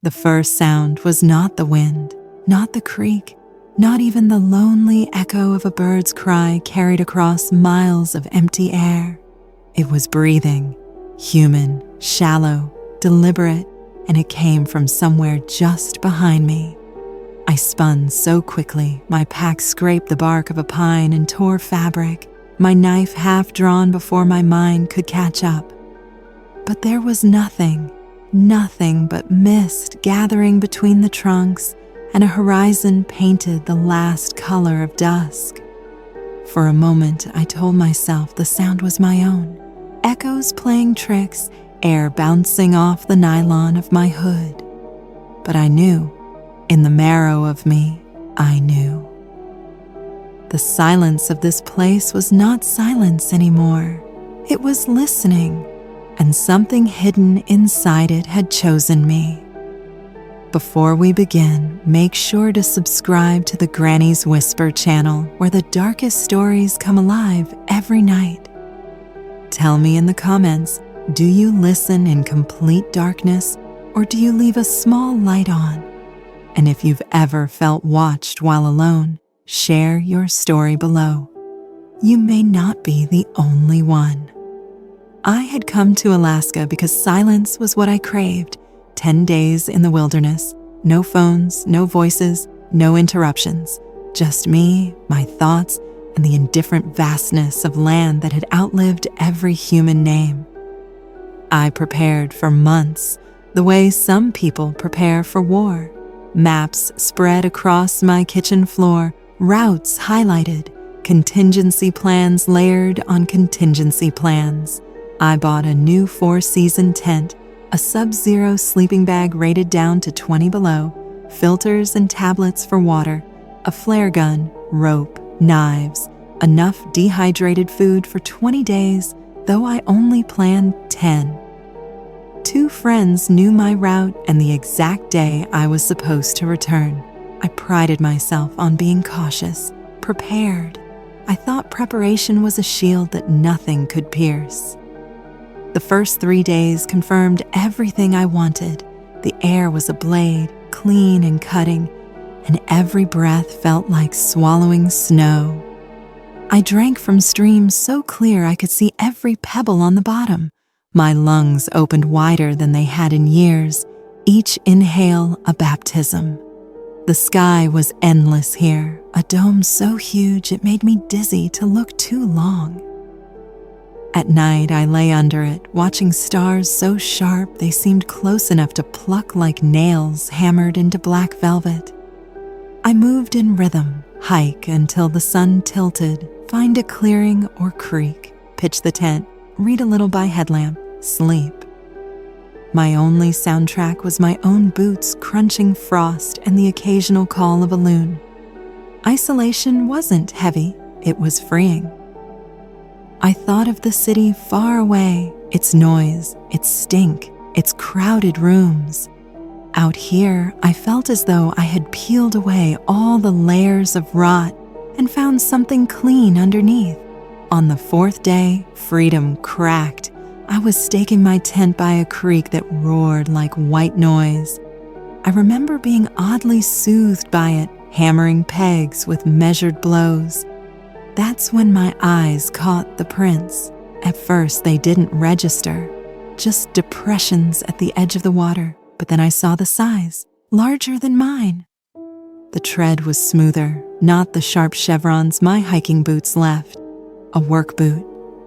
The first sound was not the wind, not the creak, not even the lonely echo of a bird's cry carried across miles of empty air. It was breathing, human, shallow, deliberate, and it came from somewhere just behind me. I spun so quickly, my pack scraped the bark of a pine and tore fabric, my knife half drawn before my mind could catch up. But there was nothing but mist gathering between the trunks and a horizon painted the last color of dusk. For a moment, I told myself the sound was my own, echoes playing tricks, air bouncing off the nylon of my hood. But I knew, in the marrow of me, I knew. The silence of this place was not silence anymore. It was listening, and something hidden inside it had chosen me. Before we begin, make sure to subscribe to the Granny's Whisper channel, where the darkest stories come alive every night. Tell me in the comments, do you listen in complete darkness, or do you leave a small light on? And if you've ever felt watched while alone, share your story below. You may not be the only one. I had come to Alaska because silence was what I craved. 10 days in the wilderness, no phones, no voices, no interruptions. Just me, my thoughts, and the indifferent vastness of land that had outlived every human name. I prepared for months, the way some people prepare for war. Maps spread across my kitchen floor, routes highlighted, contingency plans layered on contingency plans. I bought a new 4-season tent, a sub-zero sleeping bag rated down to 20 below, filters and tablets for water, a flare gun, rope, knives, enough dehydrated food for 20 days, though I only planned 10. 2 friends knew my route and the exact day I was supposed to return. I prided myself on being cautious, prepared. I thought preparation was a shield that nothing could pierce. The first 3 days confirmed everything I wanted. The air was a blade, clean and cutting, and every breath felt like swallowing snow. I drank from streams so clear I could see every pebble on the bottom. My lungs opened wider than they had in years, each inhale a baptism. The sky was endless here, a dome so huge it made me dizzy to look too long. At night, I lay under it, watching stars so sharp they seemed close enough to pluck like nails hammered into black velvet. I moved in rhythm, hike until the sun tilted, find a clearing or creek, pitch the tent, read a little by headlamp, sleep. My only soundtrack was my own boots crunching frost and the occasional call of a loon. Isolation wasn't heavy, it was freeing. I thought of the city far away, its noise, its stink, its crowded rooms. Out here, I felt as though I had peeled away all the layers of rot and found something clean underneath. On the 4th day, freedom cracked. I was staking my tent by a creek that roared like white noise. I remember being oddly soothed by it, hammering pegs with measured blows. That's when my eyes caught the prints. At first, they didn't register, just depressions at the edge of the water. But then I saw the size, larger than mine. The tread was smoother, not the sharp chevrons my hiking boots left. A work boot,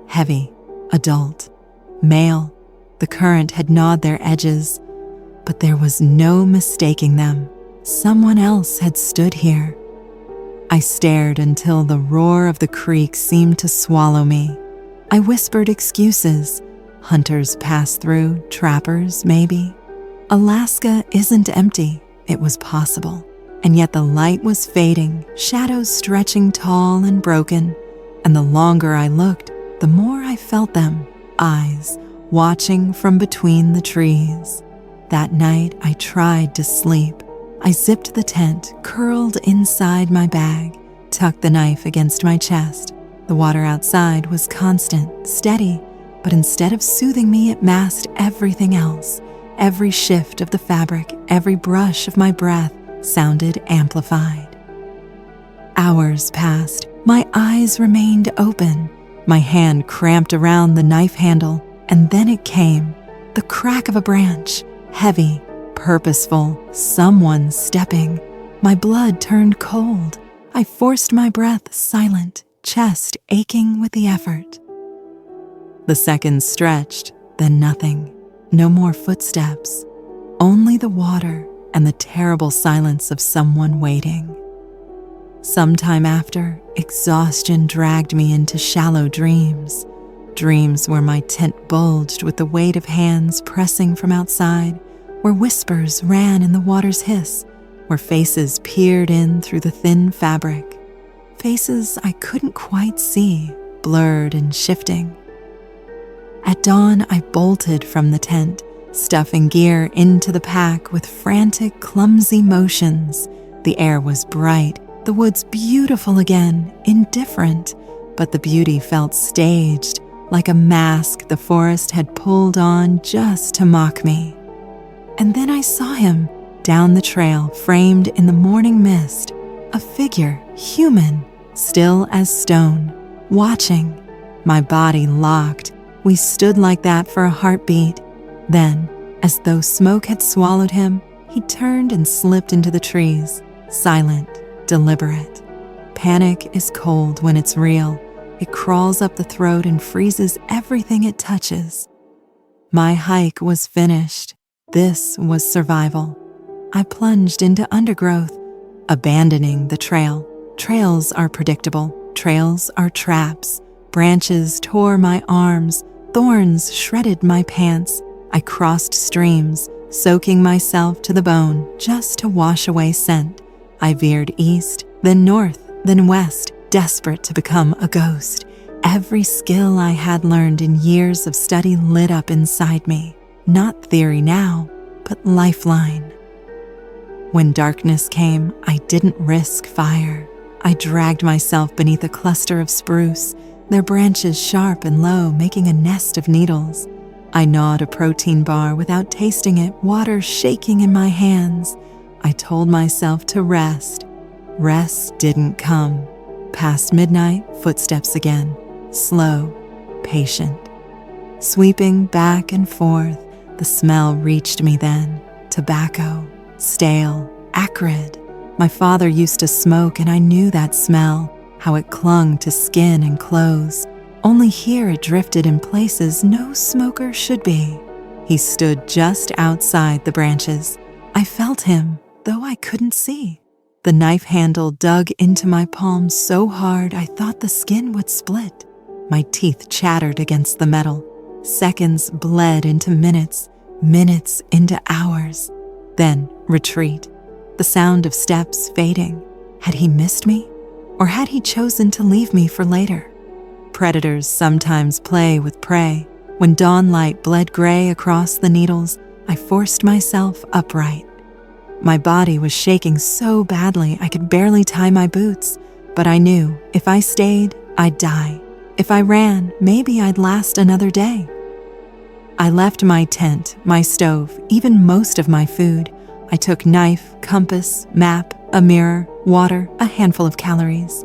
heavy, adult, male. The current had gnawed their edges, but there was no mistaking them. Someone else had stood here. I stared until the roar of the creek seemed to swallow me. I whispered excuses. Hunters pass through, trappers, maybe. Alaska isn't empty. It was possible. And yet the light was fading, shadows stretching tall and broken. And the longer I looked, the more I felt them, eyes, watching from between the trees. That night, I tried to sleep. I zipped the tent, curled inside my bag, tucked the knife against my chest. The water outside was constant, steady, but instead of soothing me, it masked everything else. Every shift of the fabric, every brush of my breath sounded amplified. Hours passed. My eyes remained open. My hand cramped around the knife handle, and then it came. The crack of a branch, heavy, purposeful, someone stepping. My blood turned cold. I forced my breath silent, chest aching with the effort. The seconds stretched, then nothing. No more footsteps. Only the water and the terrible silence of someone waiting. Sometime after, exhaustion dragged me into shallow dreams. Dreams where my tent bulged with the weight of hands pressing from outside, where whispers ran in the water's hiss, where faces peered in through the thin fabric. Faces I couldn't quite see, blurred and shifting. At dawn, I bolted from the tent, stuffing gear into the pack with frantic, clumsy motions. The air was bright, the woods beautiful again, indifferent, but the beauty felt staged, like a mask the forest had pulled on just to mock me. And then I saw him, down the trail, framed in the morning mist, a figure, human, still as stone, watching. My body locked. We stood like that for a heartbeat. Then, as though smoke had swallowed him, he turned and slipped into the trees, silent, deliberate. Panic is cold when it's real. It crawls up the throat and freezes everything it touches. My hike was finished. This was survival. I plunged into undergrowth, abandoning the trail. Trails are predictable. Trails are traps. Branches tore my arms. Thorns shredded my pants. I crossed streams, soaking myself to the bone just to wash away scent. I veered east, then north, then west, desperate to become a ghost. Every skill I had learned in years of study lit up inside me. Not theory now, but lifeline. When darkness came, I didn't risk fire. I dragged myself beneath a cluster of spruce, their branches sharp and low, making a nest of needles. I gnawed a protein bar without tasting it, water shaking in my hands. I told myself to rest. Rest didn't come. Past midnight, footsteps again, slow, patient. Sweeping back and forth, the smell reached me then. Tobacco, stale, acrid. My father used to smoke and I knew that smell, how it clung to skin and clothes. Only here it drifted in places no smoker should be. He stood just outside the branches. I felt him, though I couldn't see. The knife handle dug into my palm so hard I thought the skin would split. My teeth chattered against the metal. Seconds bled into minutes, minutes into hours. Then retreat. The sound of steps fading. Had he missed me? Or had he chosen to leave me for later? Predators sometimes play with prey. When dawn light bled gray across the needles, I forced myself upright. My body was shaking so badly I could barely tie my boots, but I knew if I stayed, I'd die. If I ran, maybe I'd last another day. I left my tent, my stove, even most of my food. I took knife, compass, map, a mirror, water, a handful of calories.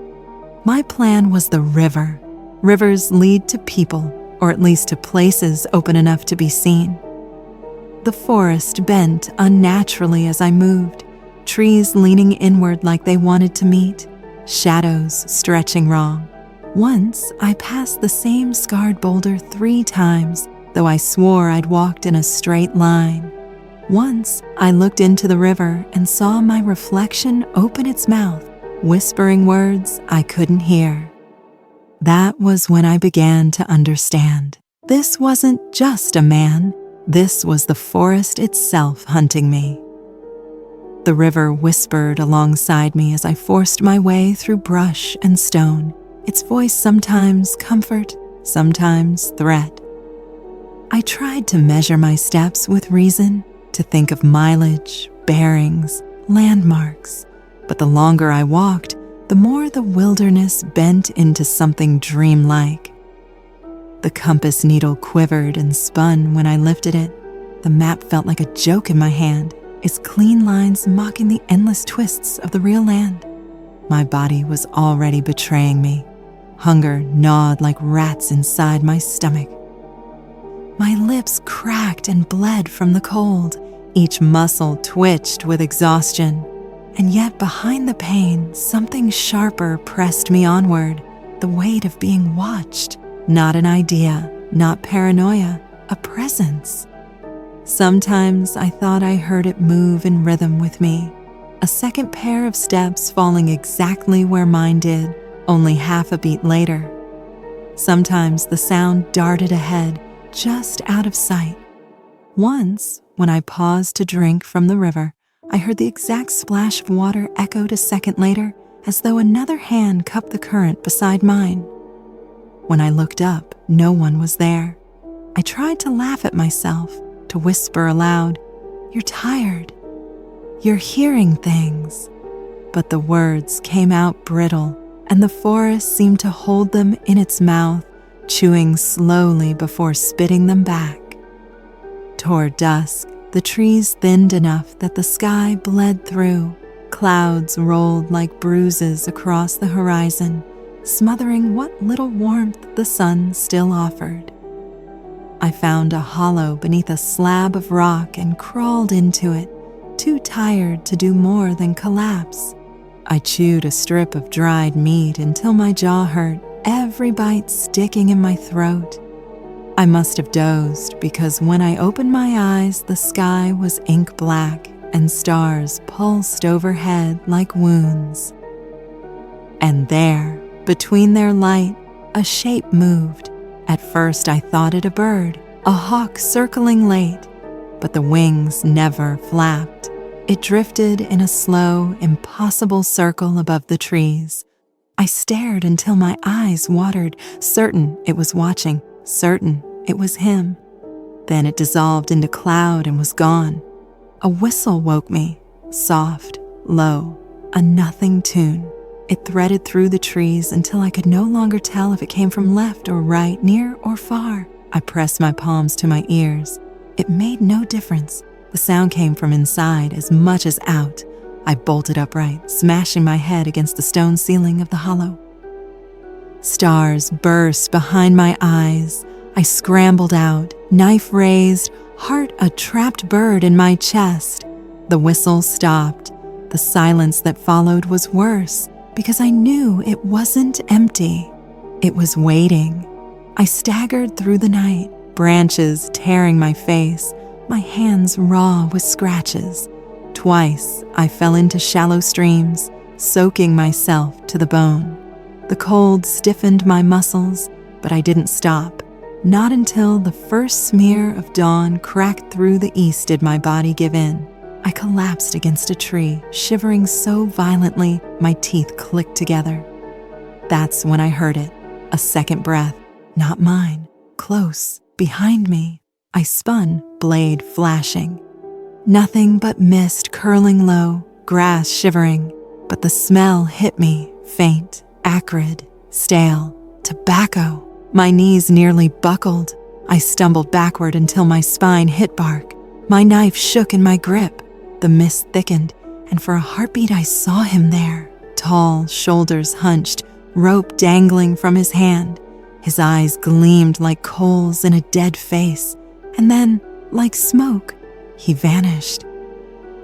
My plan was the river. Rivers lead to people, or at least to places open enough to be seen. The forest bent unnaturally as I moved, trees leaning inward like they wanted to meet, shadows stretching wrong. Once, I passed the same scarred boulder 3 times, though I swore I'd walked in a straight line. Once, I looked into the river and saw my reflection open its mouth, whispering words I couldn't hear. That was when I began to understand. This wasn't just a man. This was the forest itself hunting me. The river whispered alongside me as I forced my way through brush and stone, its voice sometimes comfort, sometimes threat. I tried to measure my steps with reason, to think of mileage, bearings, landmarks, but the longer I walked, the more the wilderness bent into something dreamlike. The compass needle quivered and spun when I lifted it. The map felt like a joke in my hand, its clean lines mocking the endless twists of the real land. My body was already betraying me. Hunger gnawed like rats inside my stomach. My lips cracked and bled from the cold. Each muscle twitched with exhaustion. And yet behind the pain, something sharper pressed me onward. The weight of being watched. Not an idea, not paranoia, a presence. Sometimes I thought I heard it move in rhythm with me. A second pair of steps falling exactly where mine did, only half a beat later. Sometimes the sound darted ahead, just out of sight. Once, when I paused to drink from the river, I heard the exact splash of water echoed a second later, as though another hand cupped the current beside mine. When I looked up, no one was there. I tried to laugh at myself, to whisper aloud, "You're tired. You're hearing things." But the words came out brittle, and the forest seemed to hold them in its mouth, chewing slowly before spitting them back. Toward dusk, the trees thinned enough that the sky bled through. Clouds rolled like bruises across the horizon, smothering what little warmth the sun still offered. I found a hollow beneath a slab of rock and crawled into it, too tired to do more than collapse. I chewed a strip of dried meat until my jaw hurt, every bite sticking in my throat. I must have dozed because when I opened my eyes, the sky was ink black and stars pulsed overhead like wounds. And there, between their light, a shape moved. At first I thought it a bird, a hawk circling late, but the wings never flapped. It drifted in a slow, impossible circle above the trees. I stared until my eyes watered, certain it was watching, certain it was him. Then it dissolved into cloud and was gone. A whistle woke me, soft, low, a nothing tune. It threaded through the trees until I could no longer tell if it came from left or right, near or far. I pressed my palms to my ears. It made no difference. The sound came from inside as much as out. I bolted upright, smashing my head against the stone ceiling of the hollow. Stars burst behind my eyes. I scrambled out, knife raised, heart a trapped bird in my chest. The whistle stopped. The silence that followed was worse, because I knew it wasn't empty. It was waiting. I staggered through the night, branches tearing my face, my hands raw with scratches. Twice I fell into shallow streams, soaking myself to the bone. The cold stiffened my muscles, but I didn't stop. Not until the first smear of dawn cracked through the east did my body give in. I collapsed against a tree, shivering so violently my teeth clicked together. That's when I heard it, a second breath, not mine, close, behind me. I spun, blade flashing. Nothing but mist curling low, grass shivering, but the smell hit me, faint, acrid, stale, tobacco. My knees nearly buckled. I stumbled backward until my spine hit bark. My knife shook in my grip. The mist thickened, and for a heartbeat I saw him there, tall, shoulders hunched, rope dangling from his hand. His eyes gleamed like coals in a dead face, and then, like smoke, he vanished.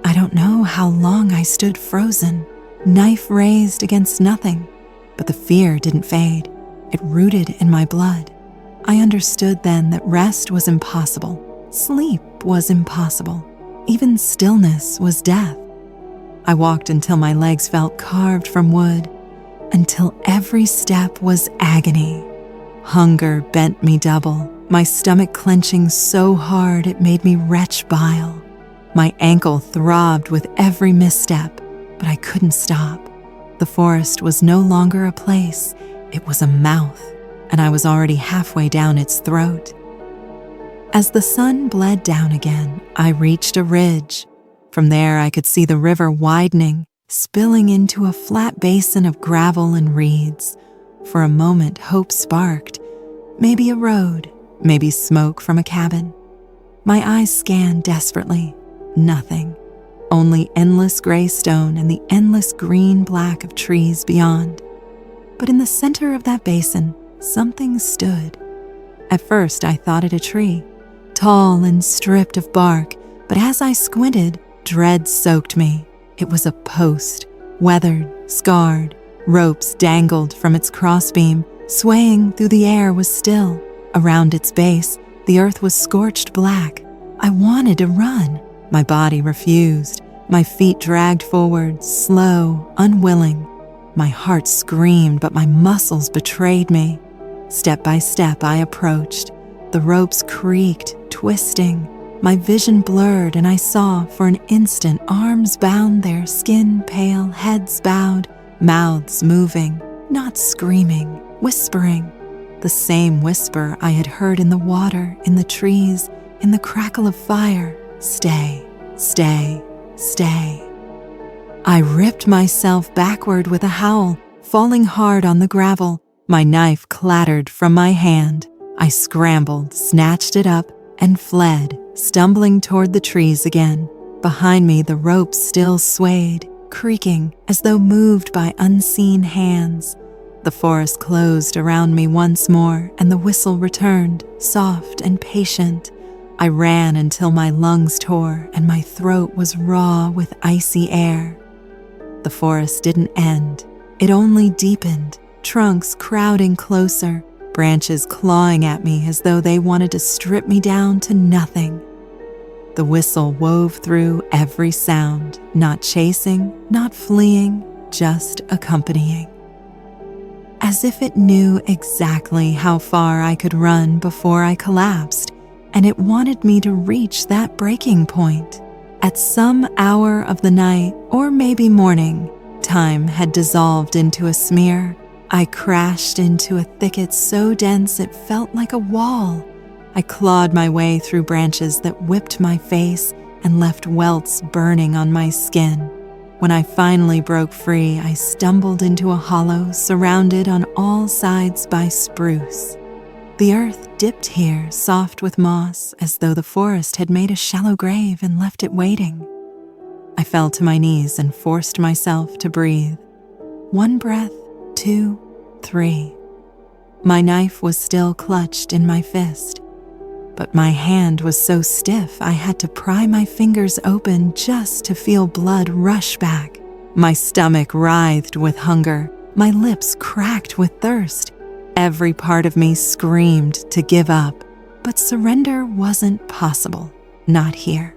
I don't know how long I stood frozen, knife raised against nothing, but the fear didn't fade. It rooted in my blood. I understood then that rest was impossible, sleep was impossible. Even stillness was death. I walked until my legs felt carved from wood, until every step was agony. Hunger bent me double, my stomach clenching so hard it made me retch bile. My ankle throbbed with every misstep, but I couldn't stop. The forest was no longer a place, it was a mouth, and I was already halfway down its throat. As the sun bled down again, I reached a ridge. From there I could see the river widening, spilling into a flat basin of gravel and reeds. For a moment hope sparked. Maybe a road, maybe smoke from a cabin. My eyes scanned desperately. Nothing. Only endless gray stone and the endless green-black of trees beyond. But in the center of that basin, something stood. At first, I thought it a tree, tall and stripped of bark, but as I squinted, dread soaked me. It was a post, weathered, scarred. Ropes dangled from its crossbeam, swaying through the air was still. Around its base, the earth was scorched black. I wanted to run. My body refused. My feet dragged forward, slow, unwilling. My heart screamed, but my muscles betrayed me. Step by step, I approached. The ropes creaked, twisting. My vision blurred, and I saw, for an instant, arms bound there, skin pale, heads bowed, mouths moving, not screaming, whispering. The same whisper I had heard in the water, in the trees, in the crackle of fire. Stay, stay, stay. I ripped myself backward with a howl, falling hard on the gravel. My knife clattered from my hand. I scrambled, snatched it up, and fled, stumbling toward the trees again. Behind me, the ropes still swayed, creaking as though moved by unseen hands. The forest closed around me once more, and the whistle returned, soft and patient. I ran until my lungs tore and my throat was raw with icy air. The forest didn't end. It only deepened, trunks crowding closer, branches clawing at me as though they wanted to strip me down to nothing. The whistle wove through every sound, not chasing, not fleeing, just accompanying. As if it knew exactly how far I could run before I collapsed, and it wanted me to reach that breaking point. At some hour of the night, or maybe morning, time had dissolved into a smear. I crashed into a thicket so dense it felt like a wall. I clawed my way through branches that whipped my face and left welts burning on my skin. When I finally broke free, I stumbled into a hollow surrounded on all sides by spruce. The earth dipped here, soft with moss, as though the forest had made a shallow grave and left it waiting. I fell to my knees and forced myself to breathe. 1 breath, 2, 3. My knife was still clutched in my fist, but my hand was so stiff I had to pry my fingers open just to feel blood rush back. My stomach writhed with hunger, my lips cracked with thirst. Every part of me screamed to give up, but surrender wasn't possible, not here.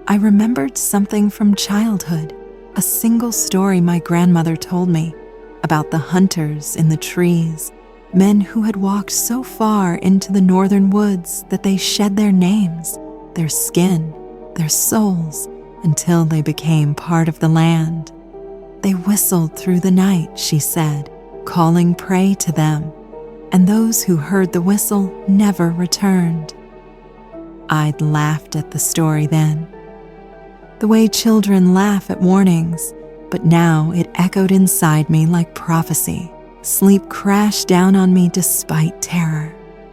I remembered something from childhood, a single story my grandmother told me about the hunters in the trees, men who had walked so far into the northern woods that they shed their names, their skin, their souls, until they became part of the land. They whistled through the night, she said, calling prey to them, and those who heard the whistle never returned. I'd laughed at the story then, the way children laugh at warnings, but now it echoed inside me like prophecy. Sleep crashed down on me despite terror.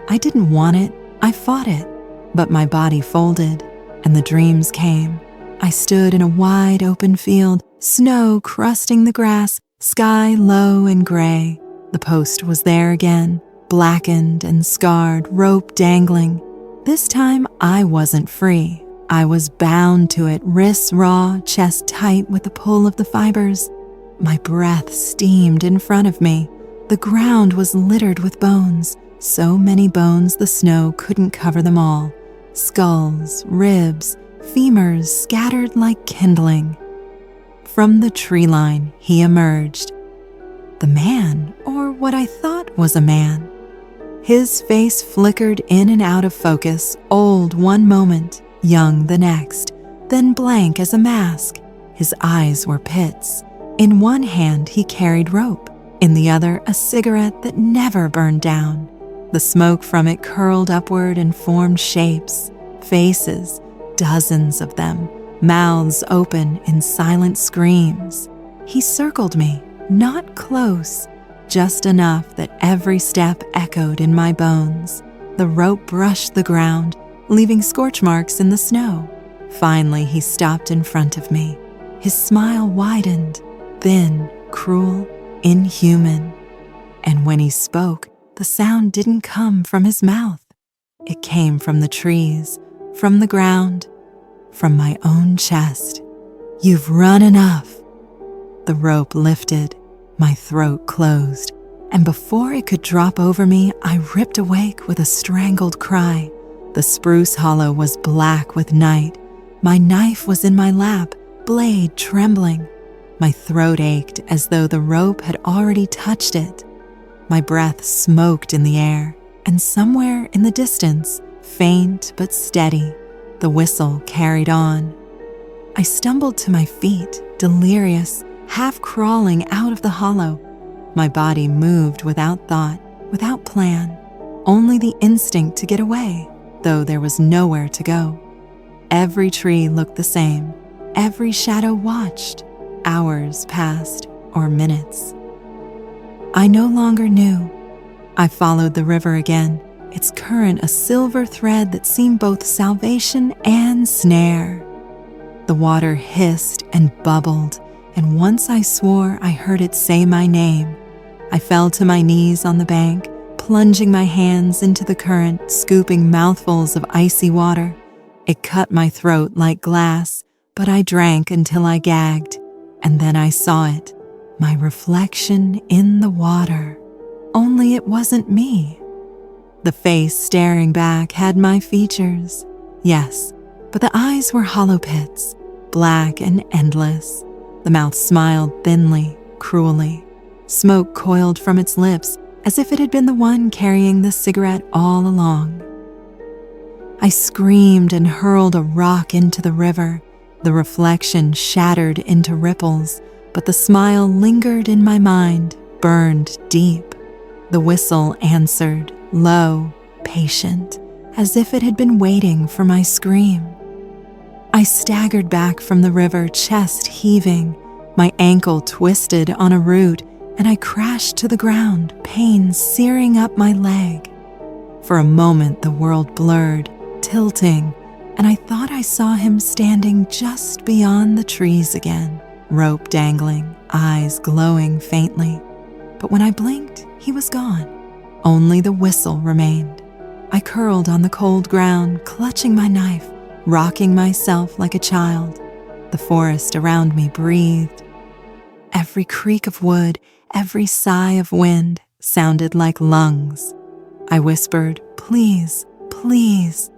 I didn't want it, I fought it, but my body folded, and the dreams came. I stood in a wide open field, snow crusting the grass, sky low and gray. The post was there again, blackened and scarred, rope dangling. This time I wasn't free. I was bound to it, wrists raw, chest tight with the pull of the fibers. My breath steamed in front of me. The ground was littered with bones, so many bones the snow couldn't cover them all. Skulls, ribs, femurs scattered like kindling. From the tree line, he emerged. The man, or what I thought was a man. His face flickered in and out of focus, old one moment, young the next, then blank as a mask. His eyes were pits. In one hand he carried rope, in the other a cigarette that never burned down. The smoke from it curled upward and formed shapes, faces, dozens of them, mouths open in silent screams. He circled me, not close, just enough that every step echoed in my bones. The rope brushed the ground, leaving scorch marks in the snow. Finally, he stopped in front of me. His smile widened, thin, cruel, inhuman. And when he spoke, the sound didn't come from his mouth. It came from the trees, from the ground, from my own chest. "You've run enough." The rope lifted, my throat closed, and before it could drop over me, I ripped awake with a strangled cry. The spruce hollow was black with night. My knife was in my lap, blade trembling. My throat ached as though the rope had already touched it. My breath smoked in the air, and somewhere in the distance, faint but steady, the whistle carried on. I stumbled to my feet, delirious, half crawling out of the hollow. My body moved without thought, without plan, only the instinct to get away, though there was nowhere to go. Every tree looked the same. Every shadow watched. Hours passed, or minutes. I no longer knew. I followed the river again, its current a silver thread that seemed both salvation and snare. The water hissed and bubbled, and once I swore I heard it say my name. I fell to my knees on the bank, plunging my hands into the current, scooping mouthfuls of icy water. It cut my throat like glass, but I drank until I gagged, and then I saw it, my reflection in the water. Only it wasn't me. The face staring back had my features, yes, but the eyes were hollow pits, black and endless. The mouth smiled thinly, cruelly. Smoke coiled from its lips as if it had been the one carrying the cigarette all along. I screamed and hurled a rock into the river. The reflection shattered into ripples, but the smile lingered in my mind, burned deep. The whistle answered, low, patient, as if it had been waiting for my scream. I staggered back from the river, chest heaving. My ankle twisted on a root, and I crashed to the ground, pain searing up my leg. For a moment, the world blurred, tilting, and I thought I saw him standing just beyond the trees again, rope dangling, eyes glowing faintly. But when I blinked, he was gone. Only the whistle remained. I curled on the cold ground, clutching my knife, rocking myself like a child. The forest around me breathed. Every creak of wood, every sigh of wind sounded like lungs. I whispered, "Please, please,"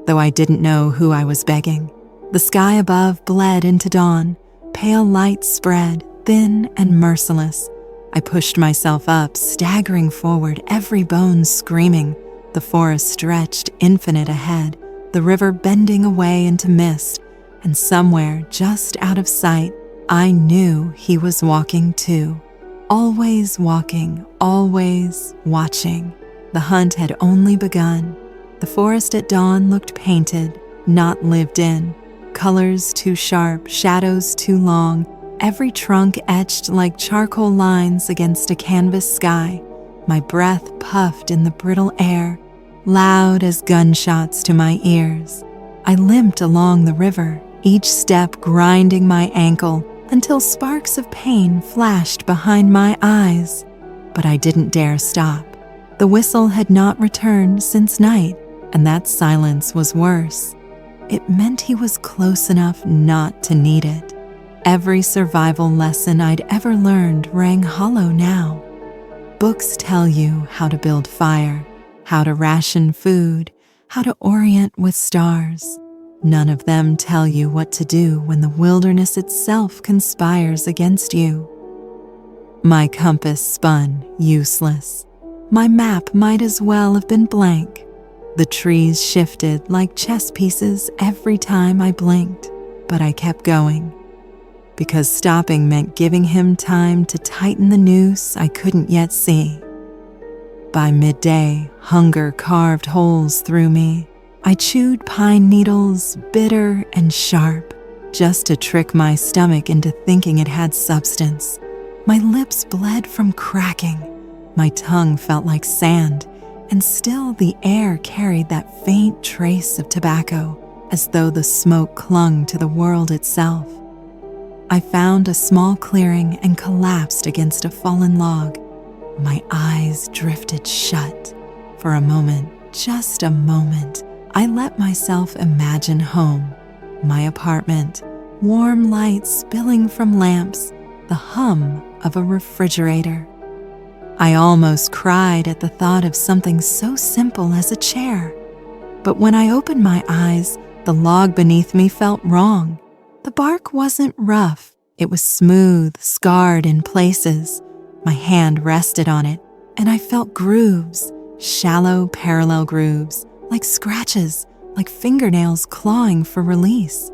though I didn't know who I was begging. The sky above bled into dawn. Pale light spread, thin and merciless. I pushed myself up, staggering forward, every bone screaming. The forest stretched infinite ahead, the river bending away into mist, and somewhere just out of sight, I knew he was walking too. Always walking, always watching. The hunt had only begun. The forest at dawn looked painted, not lived in. Colors too sharp, shadows too long, every trunk etched like charcoal lines against a canvas sky. My breath puffed in the brittle air, loud as gunshots to my ears. I limped along the river, each step grinding my ankle until sparks of pain flashed behind my eyes. But I didn't dare stop. The whistle had not returned since night, and that silence was worse. It meant he was close enough not to need it. Every survival lesson I'd ever learned rang hollow now. Books tell you how to build fire, how to ration food, how to orient with stars. None of them tell you what to do when the wilderness itself conspires against you. My compass spun, useless. My map might as well have been blank. The trees shifted like chess pieces every time I blinked, but I kept going. Because stopping meant giving him time to tighten the noose I couldn't yet see. By midday, hunger carved holes through me. I chewed pine needles, bitter and sharp, just to trick my stomach into thinking it had substance. My lips bled from cracking. My tongue felt like sand, and still the air carried that faint trace of tobacco, as though the smoke clung to the world itself. I found a small clearing and collapsed against a fallen log. My eyes drifted shut. For a moment, just a moment, I let myself imagine home, my apartment, warm light spilling from lamps, the hum of a refrigerator. I almost cried at the thought of something so simple as a chair. But when I opened my eyes, the log beneath me felt wrong. The bark wasn't rough. It was smooth, scarred in places. My hand rested on it, and I felt grooves, shallow parallel grooves, like scratches, like fingernails clawing for release.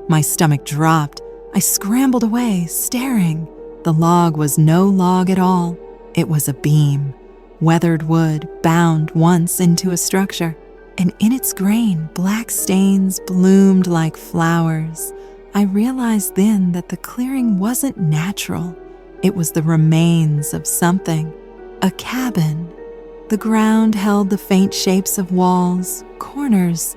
My stomach dropped. I scrambled away, staring. The log was no log at all. It was a beam, weathered wood bound once into a structure, and in its grain, black stains bloomed like flowers. I realized then that the clearing wasn't natural. It was the remains of something, a cabin. The ground held the faint shapes of walls, corners,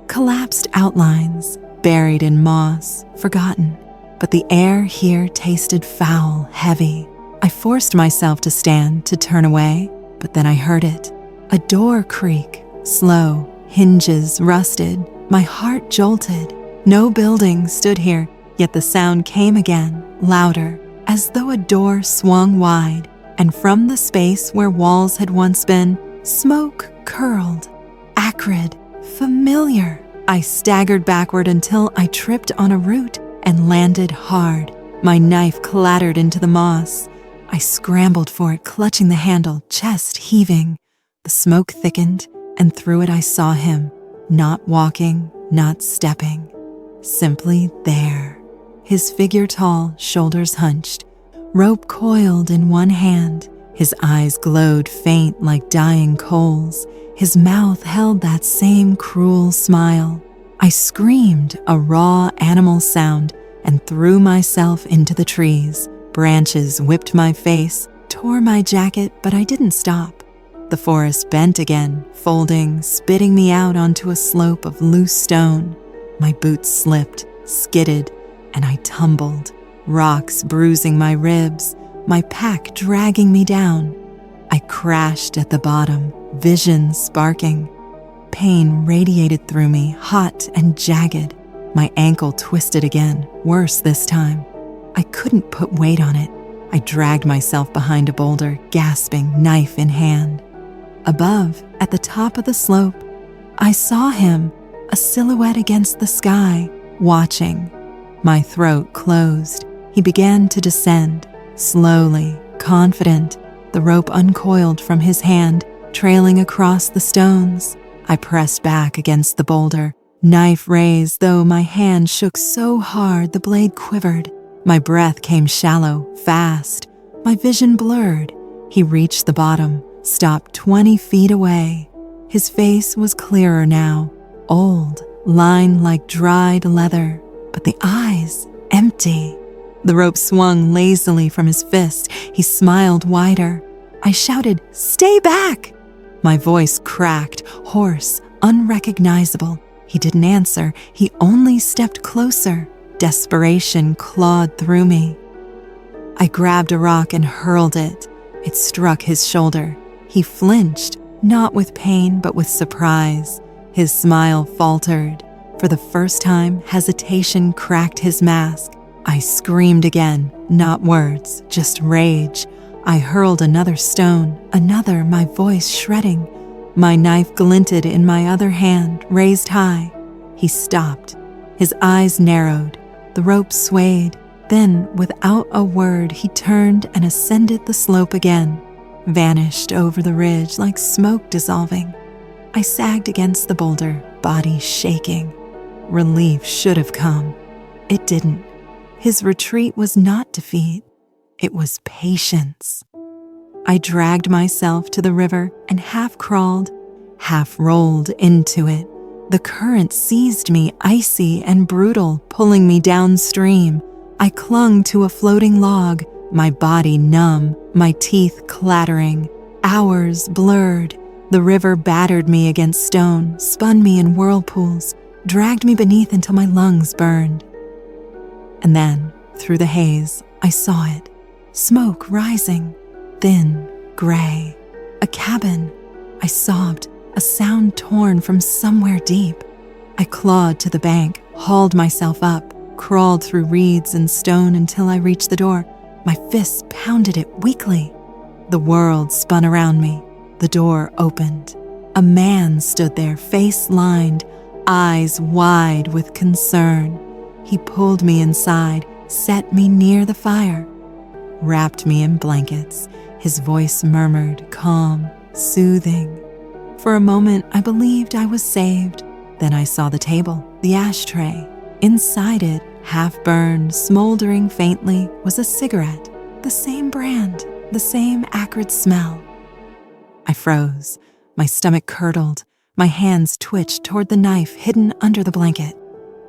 collapsed outlines, buried in moss, forgotten. But the air here tasted foul, heavy. I forced myself to stand, to turn away, but then I heard it. A door creak, slow, hinges rusted. My heart jolted. No building stood here, yet the sound came again, louder, as though a door swung wide, and from the space where walls had once been, smoke curled, acrid, familiar. I staggered backward until I tripped on a root and landed hard. My knife clattered into the moss. I scrambled for it, clutching the handle, chest heaving. The smoke thickened, and through it I saw him, not walking, not stepping, simply there. His figure tall, shoulders hunched, rope coiled in one hand. His eyes glowed faint like dying coals. His mouth held that same cruel smile. I screamed, a raw animal sound, and threw myself into the trees. Branches whipped my face, tore my jacket, but I didn't stop. The forest bent again, folding, spitting me out onto a slope of loose stone. My boots slipped, skidded, and I tumbled, rocks bruising my ribs, my pack dragging me down. I crashed at the bottom, vision sparking. Pain radiated through me, hot and jagged. My ankle twisted again, worse this time. I couldn't put weight on it. I dragged myself behind a boulder, gasping, knife in hand. Above, at the top of the slope, I saw him, a silhouette against the sky, watching. My throat closed. He began to descend, slowly, confident. The rope uncoiled from his hand, trailing across the stones. I pressed back against the boulder, knife raised, though my hand shook so hard the blade quivered. My breath came shallow, fast. My vision blurred. He reached the bottom, stopped 20 feet away. His face was clearer now, old, lined like dried leather, but the eyes, empty. The rope swung lazily from his fist. He smiled wider. I shouted, "Stay back!" My voice cracked, hoarse, unrecognizable. He didn't answer. He only stepped closer. Desperation clawed through me. I grabbed a rock and hurled it. It struck his shoulder. He flinched, not with pain, but with surprise. His smile faltered. For the first time, hesitation cracked his mask. I screamed again, not words, just rage. I hurled another stone, another, my voice shredding. My knife glinted in my other hand, raised high. He stopped. His eyes narrowed. The rope swayed. Then, without a word, he turned and ascended the slope again, vanished over the ridge like smoke dissolving. I sagged against the boulder, body shaking. Relief should have come. It didn't. His retreat was not defeat. It was patience. I dragged myself to the river and half crawled, half rolled into it. The current seized me, icy and brutal, pulling me downstream. I clung to a floating log, my body numb, my teeth clattering. Hours blurred. The river battered me against stone, spun me in whirlpools, dragged me beneath until my lungs burned. And then, through the haze, I saw it. Smoke rising, thin, gray. A cabin. I sobbed, a sound torn from somewhere deep. I clawed to the bank, hauled myself up, crawled through reeds and stone until I reached the door. My fists pounded it weakly. The world spun around me. The door opened. A man stood there, face lined, eyes wide with concern. He pulled me inside, set me near the fire, wrapped me in blankets. His voice murmured, calm, soothing. For a moment, I believed I was saved. Then I saw the table, the ashtray. Inside it, half-burned, smoldering faintly, was a cigarette. The same brand, the same acrid smell. I froze. My stomach curdled. My hands twitched toward the knife hidden under the blanket.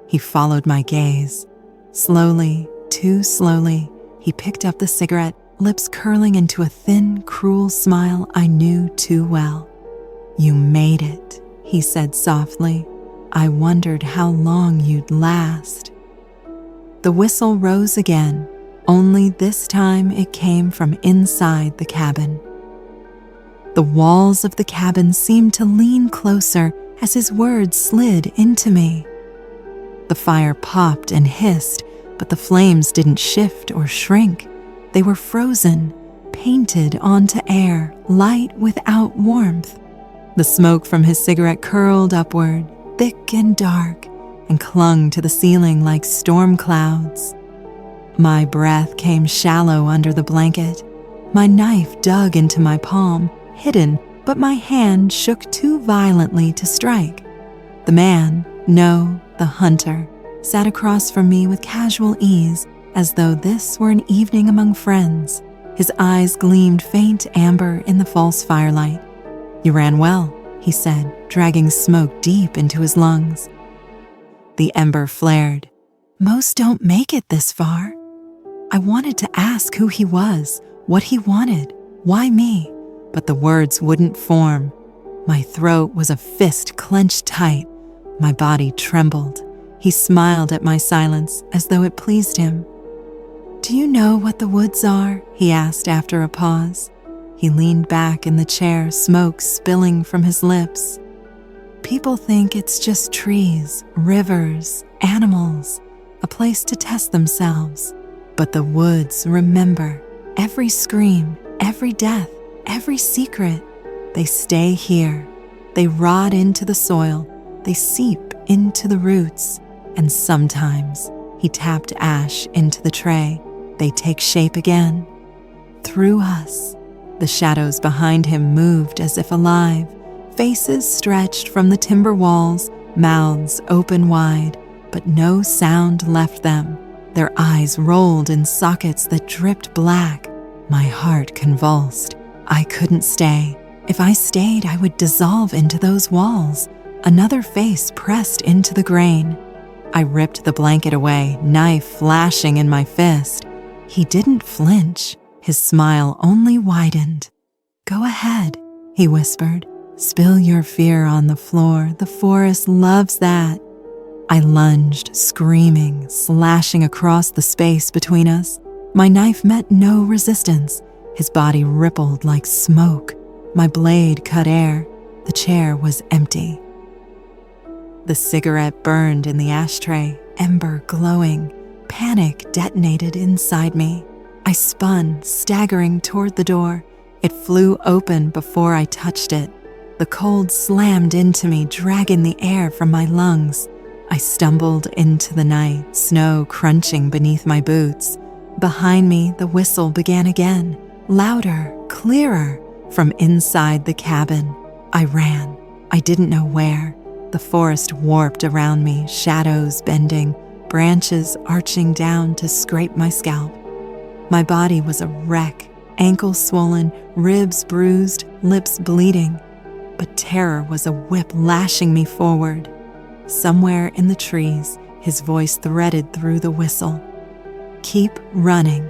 He followed my gaze. Slowly, too slowly, he picked up the cigarette, lips curling into a thin, cruel smile I knew too well. "You made it," he said softly. "I wondered how long you'd last." The whistle rose again, only this time it came from inside the cabin. The walls of the cabin seemed to lean closer as his words slid into me. The fire popped and hissed, but the flames didn't shift or shrink. They were frozen, painted onto air, light without warmth. The smoke from his cigarette curled upward, thick and dark, and clung to the ceiling like storm clouds. My breath came shallow under the blanket. My knife dug into my palm, hidden, but my hand shook too violently to strike. The man, no, the hunter, sat across from me with casual ease, as though this were an evening among friends. His eyes gleamed faint amber in the false firelight. "You ran well," he said, dragging smoke deep into his lungs. The ember flared. "Most don't make it this far." I wanted to ask who he was, what he wanted, why me, but the words wouldn't form. My throat was a fist clenched tight. My body trembled. He smiled at my silence as though it pleased him. "Do you know what the woods are?" he asked after a pause. He leaned back in the chair, smoke spilling from his lips. "People think it's just trees, rivers, animals, a place to test themselves. But the woods remember every scream, every death, every secret. They stay here. They rot into the soil. They seep into the roots. And sometimes," he tapped ash into the tray, "they take shape again. Through us." The shadows behind him moved as if alive. Faces stretched from the timber walls, mouths open wide, but no sound left them. Their eyes rolled in sockets that dripped black. My heart convulsed. I couldn't stay. If I stayed, I would dissolve into those walls. Another face pressed into the grain. I ripped the blanket away, knife flashing in my fist. He didn't flinch. His smile only widened. "Go ahead," he whispered. "Spill your fear on the floor. The forest loves that." I lunged, screaming, slashing across the space between us. My knife met no resistance. His body rippled like smoke. My blade cut air. The chair was empty. The cigarette burned in the ashtray, ember glowing. Panic detonated inside me. I spun, staggering toward the door. It flew open before I touched it. The cold slammed into me, dragging the air from my lungs. I stumbled into the night, snow crunching beneath my boots. Behind me, the whistle began again, louder, clearer, from inside the cabin. I ran. I didn't know where. The forest warped around me, shadows bending, branches arching down to scrape my scalp. My body was a wreck, ankles swollen, ribs bruised, lips bleeding. But terror was a whip lashing me forward. Somewhere in the trees, his voice threaded through the whistle. "Keep running."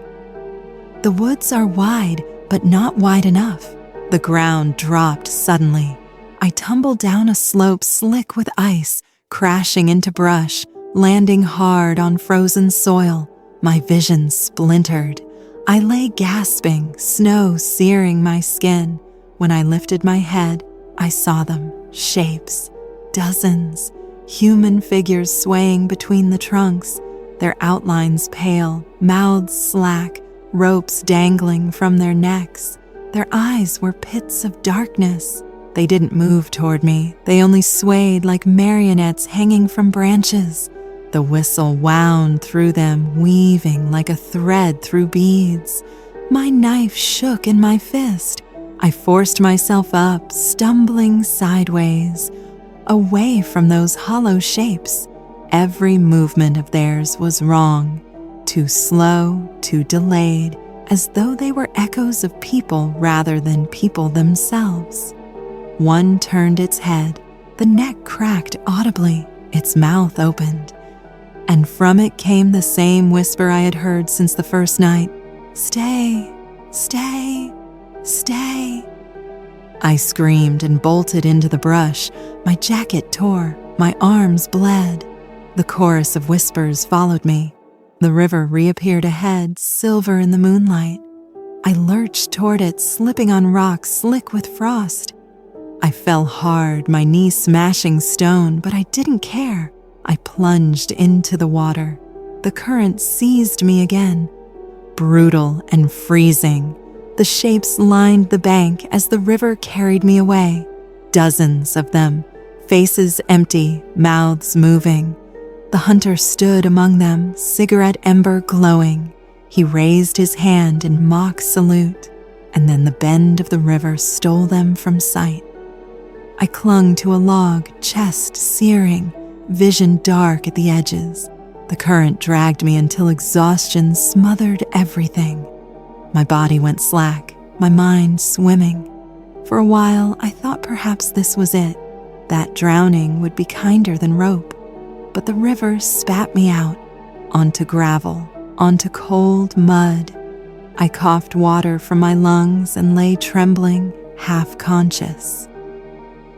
The woods are wide, but not wide enough. The ground dropped suddenly. I tumbled down a slope slick with ice, crashing into brush, landing hard on frozen soil. My vision splintered. I lay gasping, snow searing my skin. When I lifted my head, I saw them, shapes, dozens, human figures swaying between the trunks, their outlines pale, mouths slack, ropes dangling from their necks. Their eyes were pits of darkness. They didn't move toward me. They only swayed like marionettes hanging from branches. The whistle wound through them, weaving like a thread through beads. My knife shook in my fist. I forced myself up, stumbling sideways, away from those hollow shapes. Every movement of theirs was wrong, too slow, too delayed, as though they were echoes of people rather than people themselves. One turned its head, the neck cracked audibly, its mouth opened, and from it came the same whisper I had heard since the first night. "Stay, stay, stay." I screamed and bolted into the brush. My jacket tore, my arms bled. The chorus of whispers followed me. The river reappeared ahead, silver in the moonlight. I lurched toward it, slipping on rocks slick with frost. I fell hard, my knee smashing stone, but I didn't care. I plunged into the water. The current seized me again. Brutal and freezing, the shapes lined the bank as the river carried me away. Dozens of them, faces empty, mouths moving. The hunter stood among them, cigarette ember glowing. He raised his hand in mock salute, and then the bend of the river stole them from sight. I clung to a log, chest searing, vision dark at the edges. The current dragged me until exhaustion smothered everything. My body went slack, my mind swimming. For a while, I thought perhaps this was it, that drowning would be kinder than rope. But the river spat me out, onto gravel, onto cold mud. I coughed water from my lungs and lay trembling, half conscious.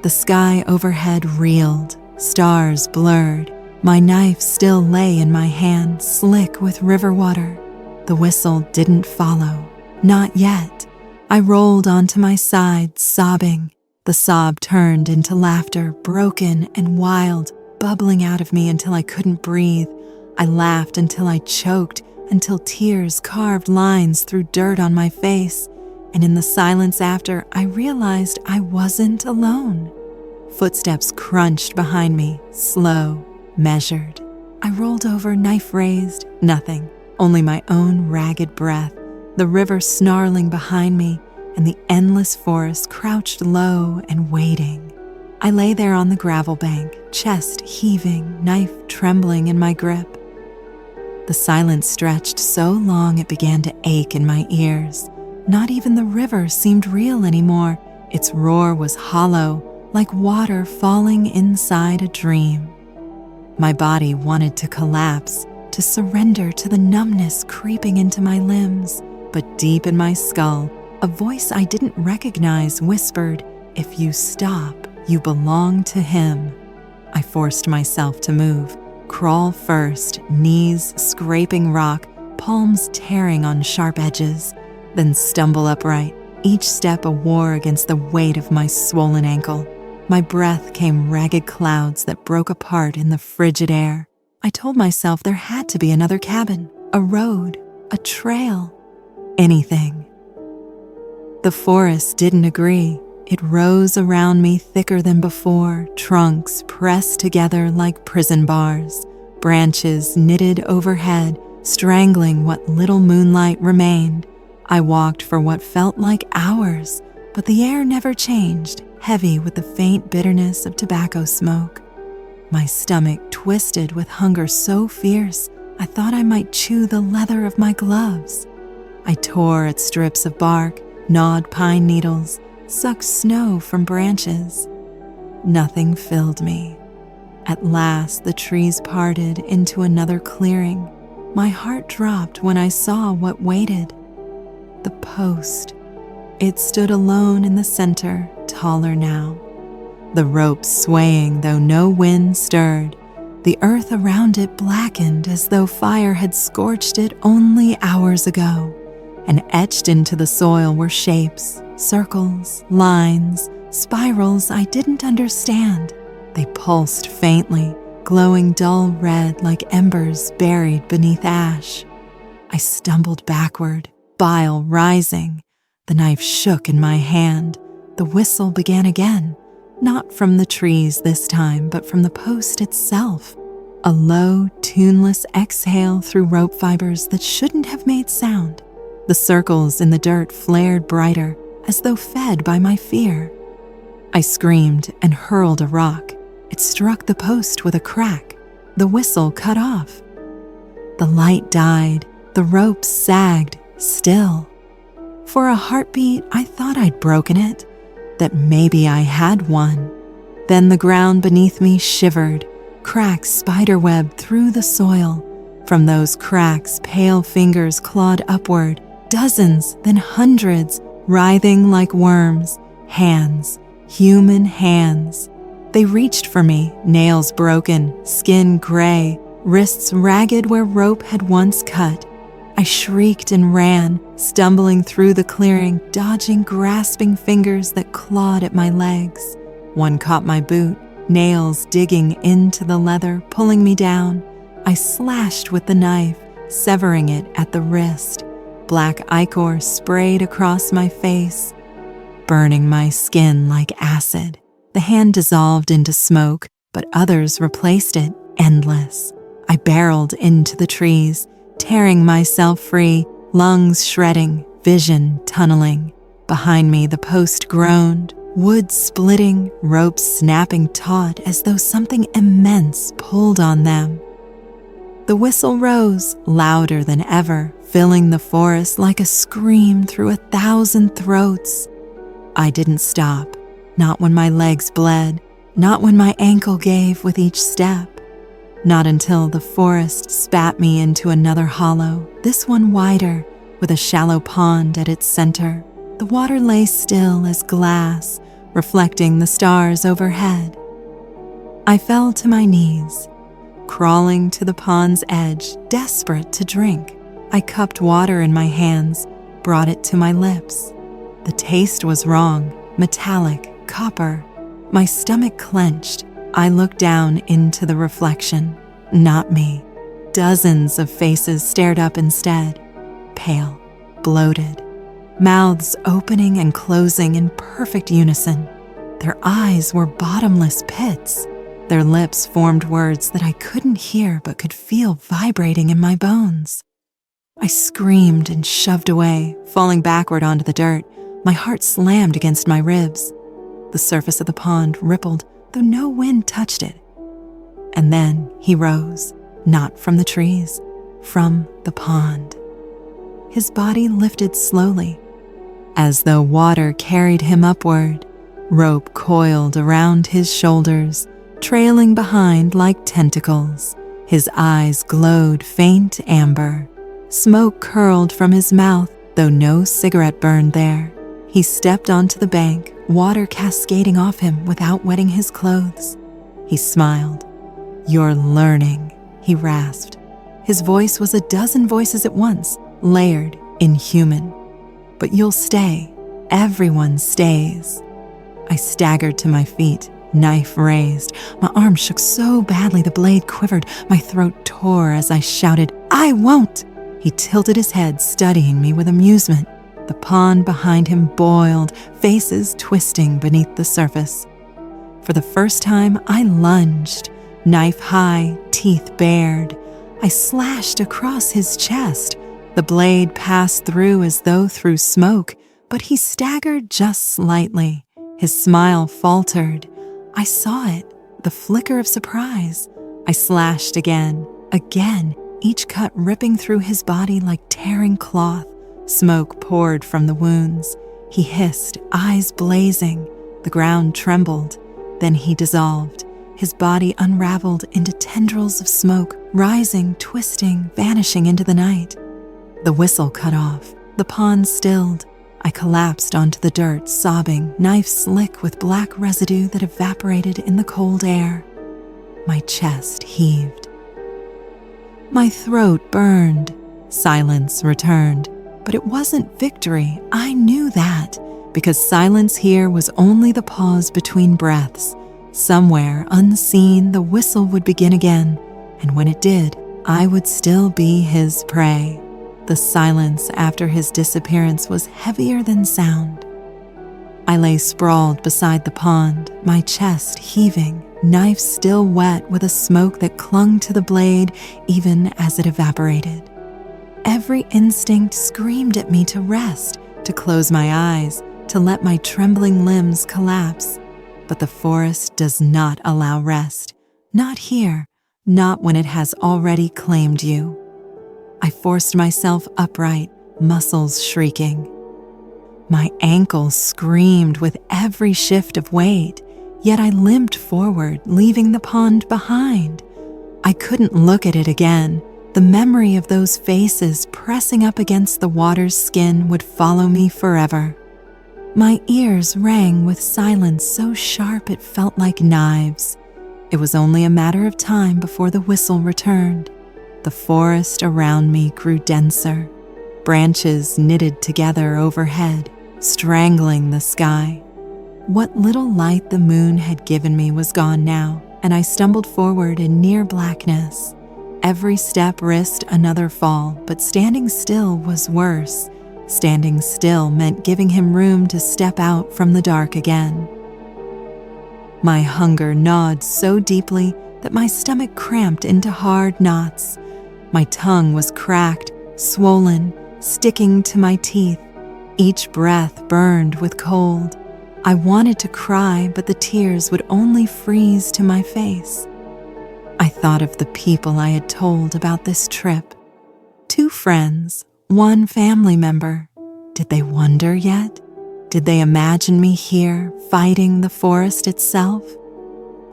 The sky overhead reeled, stars blurred. My knife still lay in my hand, slick with river water. The whistle didn't follow, not yet. I rolled onto my side, sobbing. The sob turned into laughter, broken and wild, bubbling out of me until I couldn't breathe. I laughed until I choked, until tears carved lines through dirt on my face. And in the silence after, I realized I wasn't alone. Footsteps crunched behind me, slow, measured. I rolled over, knife raised, nothing, only my own ragged breath, the river snarling behind me, and the endless forest crouched low and waiting. I lay there on the gravel bank, chest heaving, knife trembling in my grip. The silence stretched so long it began to ache in my ears. Not even the river seemed real anymore. Its roar was hollow, like water falling inside a dream. My body wanted to collapse, to surrender to the numbness creeping into my limbs, but deep in my skull, a voice I didn't recognize whispered, "If you stop, you belong to him." I forced myself to move, crawl first, knees scraping rock, palms tearing on sharp edges, then stumble upright, each step a war against the weight of my swollen ankle. My breath came ragged clouds that broke apart in the frigid air. I told myself there had to be another cabin, a road, a trail, anything. The forest didn't agree. It rose around me thicker than before, trunks pressed together like prison bars, branches knitted overhead, strangling what little moonlight remained. I walked for what felt like hours, but the air never changed, heavy with the faint bitterness of tobacco smoke. My stomach twisted with hunger so fierce, I thought I might chew the leather of my gloves. I tore at strips of bark, gnawed pine needles, sucked snow from branches. Nothing filled me. At last, the trees parted into another clearing. My heart dropped when I saw what waited. The post. It stood alone in the center, taller now. the rope swaying though no wind stirred. The earth around it blackened as though fire had scorched it only hours ago, and etched into the soil were shapes, circles, lines, spirals I didn't understand. They pulsed faintly, glowing dull red like embers buried beneath ash. I stumbled backward, bile rising. The knife shook in my hand. The whistle began again, not from the trees this time, but from the post itself. A low, tuneless exhale through rope fibers that shouldn't have made sound. The circles in the dirt flared brighter, as though fed by my fear. I screamed and hurled a rock. It struck the post with a crack. The whistle cut off. The light died. The rope sagged, still. For a heartbeat, I thought I'd broken it, that maybe I had won. Then the ground beneath me shivered, cracks spiderwebbed through the soil. From those cracks, pale fingers clawed upward, dozens, then hundreds, writhing like worms. Hands, human hands. They reached for me, nails broken, skin gray, wrists ragged where rope had once cut. I shrieked and ran, stumbling through the clearing, dodging grasping fingers that clawed at my legs. One caught my boot, nails digging into the leather, pulling me down. I slashed with the knife, severing it at the wrist. Black ichor sprayed across my face, burning my skin like acid. The hand dissolved into smoke, but others replaced it, endless. I barreled into the trees, tearing myself free, lungs shredding, vision tunneling. Behind me, the post groaned, wood splitting, ropes snapping taut as though something immense pulled on them. The whistle rose, louder than ever, filling the forest like a scream through 1,000 throats. I didn't stop, not when my legs bled, not when my ankle gave with each step. Not until the forest spat me into another hollow, this one wider, with a shallow pond at its center. The water lay still as glass, reflecting the stars overhead. I fell to my knees, crawling to the pond's edge, desperate to drink. I cupped water in my hands, brought it to my lips. The taste was wrong, metallic, copper. My stomach clenched. I looked down into the reflection. Not me. Dozens of faces stared up instead, pale, bloated, mouths opening and closing in perfect unison. Their eyes were bottomless pits. Their lips formed words that I couldn't hear but could feel vibrating in my bones. I screamed and shoved away, falling backward onto the dirt. My heart slammed against my ribs. The surface of the pond rippled, though no wind touched it. And then he rose, not from the trees, from the pond. His body lifted slowly, as though water carried him upward. Rope coiled around his shoulders, trailing behind like tentacles. His eyes glowed faint amber. Smoke curled from his mouth, though no cigarette burned there. He stepped onto the bank, water cascading off him without wetting his clothes. He smiled. "You're learning," he rasped. His voice was a dozen voices at once, layered, inhuman. "But you'll stay. Everyone stays." I staggered to my feet, knife raised. My arm shook so badly the blade quivered. My throat tore as I shouted, "I won't!" He tilted his head, studying me with amusement. The pond behind him boiled, faces twisting beneath the surface. For the first time, I lunged, knife high, teeth bared. I slashed across his chest. The blade passed through as though through smoke, but he staggered just slightly. His smile faltered. I saw it, the flicker of surprise. I slashed again, each cut ripping through his body like tearing cloth. Smoke poured from the wounds. He hissed, eyes blazing. The ground trembled. Then he dissolved. His body unraveled into tendrils of smoke, rising, twisting, vanishing into the night. The whistle cut off. The pond stilled. I collapsed onto the dirt, sobbing, knife slick with black residue that evaporated in the cold air. My chest heaved. My throat burned. Silence returned, but it wasn't victory. I knew that, because silence here was only the pause between breaths. Somewhere, unseen, the whistle would begin again, and when it did, I would still be his prey. The silence after his disappearance was heavier than sound. I lay sprawled beside the pond, my chest heaving, knife still wet with a smoke that clung to the blade even as it evaporated. Every instinct screamed at me to rest, to close my eyes, to let my trembling limbs collapse. But the forest does not allow rest. Not here, not when it has already claimed you. I forced myself upright, muscles shrieking. My ankles screamed with every shift of weight, yet I limped forward, leaving the pond behind. I couldn't look at it again. The memory of those faces pressing up against the water's skin would follow me forever. My ears rang with silence so sharp it felt like knives. It was only a matter of time before the whistle returned. The forest around me grew denser. Branches knitted together overhead, strangling the sky. What little light the moon had given me was gone now, and I stumbled forward in near blackness. Every step risked another fall, but standing still was worse. Standing still meant giving him room to step out from the dark again. My hunger gnawed so deeply that my stomach cramped into hard knots. My tongue was cracked, swollen, sticking to my teeth. Each breath burned with cold. I wanted to cry, but the tears would only freeze to my face. I thought of the people I had told about this trip. 2 friends, 1 family member. Did they wonder yet? Did they imagine me here, fighting the forest itself?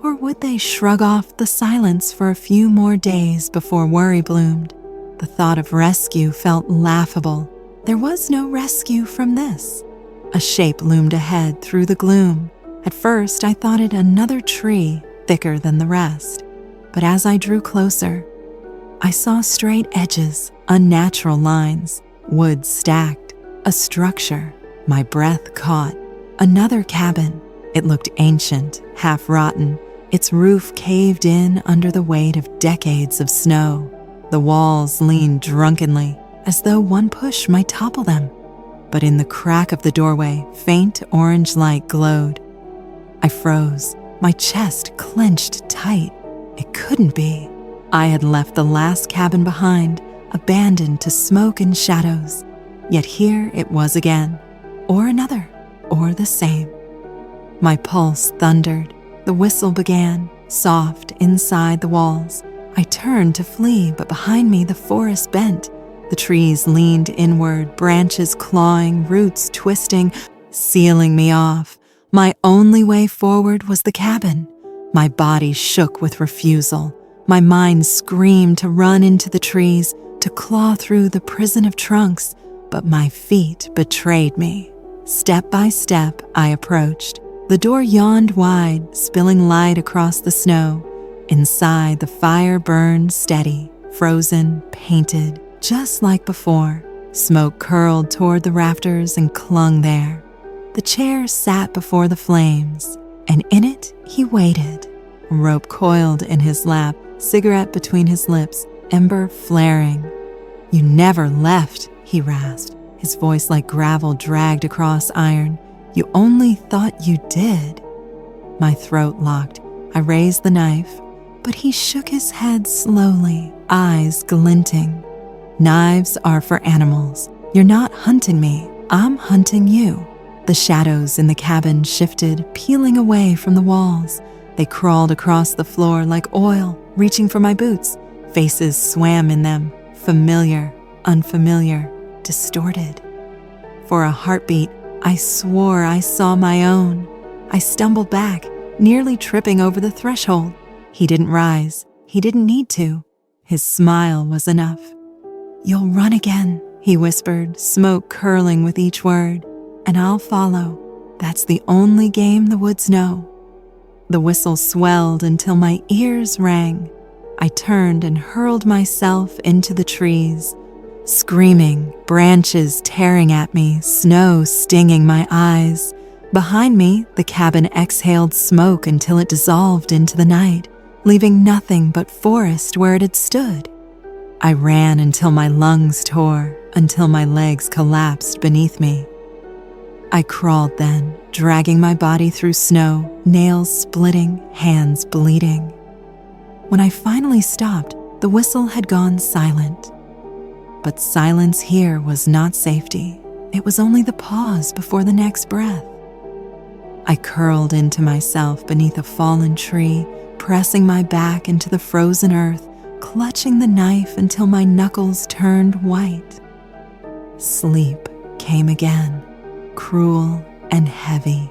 Or would they shrug off the silence for a few more days before worry bloomed? The thought of rescue felt laughable. There was no rescue from this. A shape loomed ahead through the gloom. At first, I thought it another tree, thicker than the rest. But as I drew closer, I saw straight edges, unnatural lines, wood stacked, a structure. My breath caught. Another cabin. It looked ancient, half-rotten, its roof caved in under the weight of decades of snow. The walls leaned drunkenly, as though one push might topple them. But in the crack of the doorway, faint orange light glowed. I froze, my chest clenched tight. It couldn't be. I had left the last cabin behind, abandoned to smoke and shadows. Yet here it was again, or another, or the same. My pulse thundered. The whistle began, soft inside the walls. I turned to flee, but behind me the forest bent. The trees leaned inward, branches clawing, roots twisting, sealing me off. My only way forward was the cabin. My body shook with refusal. My mind screamed to run into the trees, to claw through the prison of trunks, but my feet betrayed me. Step by step, I approached. The door yawned wide, spilling light across the snow. Inside, the fire burned steady, frozen, painted, just like before. Smoke curled toward the rafters and clung there. The chair sat before the flames, and in it he waited. Rope coiled in his lap, cigarette between his lips, ember flaring. "You never left," he rasped, his voice like gravel dragged across iron. "You only thought you did." My throat locked. I raised the knife, but he shook his head slowly, eyes glinting. "Knives are for animals. You're not hunting me. I'm hunting you." The shadows in the cabin shifted, peeling away from the walls. They crawled across the floor like oil, reaching for my boots. Faces swam in them, familiar, unfamiliar, distorted. For a heartbeat, I swore I saw my own. I stumbled back, nearly tripping over the threshold. He didn't rise. He didn't need to. His smile was enough. "You'll run again," he whispered, smoke curling with each word. and I'll follow. That's the only game the woods know. The whistle swelled until my ears rang. I turned and hurled myself into the trees, screaming, branches tearing at me, snow stinging my eyes. Behind me, the cabin exhaled smoke until it dissolved into the night, leaving nothing but forest where it had stood. I ran until my lungs tore, until my legs collapsed beneath me. I crawled then, dragging my body through snow, nails splitting, hands bleeding. When I finally stopped, the whistle had gone silent. But silence here was not safety. It was only the pause before the next breath. I curled into myself beneath a fallen tree, pressing my back into the frozen earth, clutching the knife until my knuckles turned white. Sleep came again, cruel and heavy,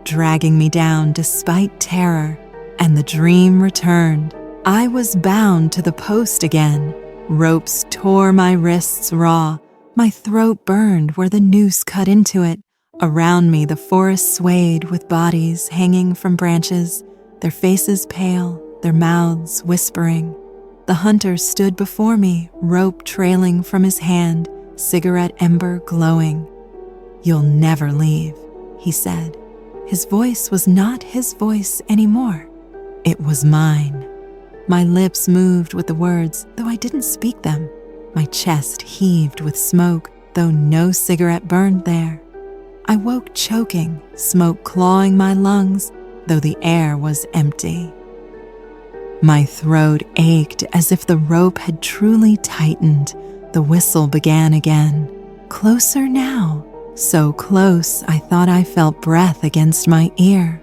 dragging me down despite terror, and the dream returned. I was bound to the post again. Ropes tore my wrists raw. My throat burned where the noose cut into it. Around me, the forest swayed with bodies hanging from branches, their faces pale, their mouths whispering. The hunter stood before me, rope trailing from his hand, cigarette ember glowing. "You'll never leave," he said. His voice was not his voice anymore. It was mine. My lips moved with the words, though I didn't speak them. My chest heaved with smoke, though no cigarette burned there. I woke choking, smoke clawing my lungs, though the air was empty. My throat ached as if the rope had truly tightened. The whistle began again. Closer now, so close I thought I felt breath against my ear.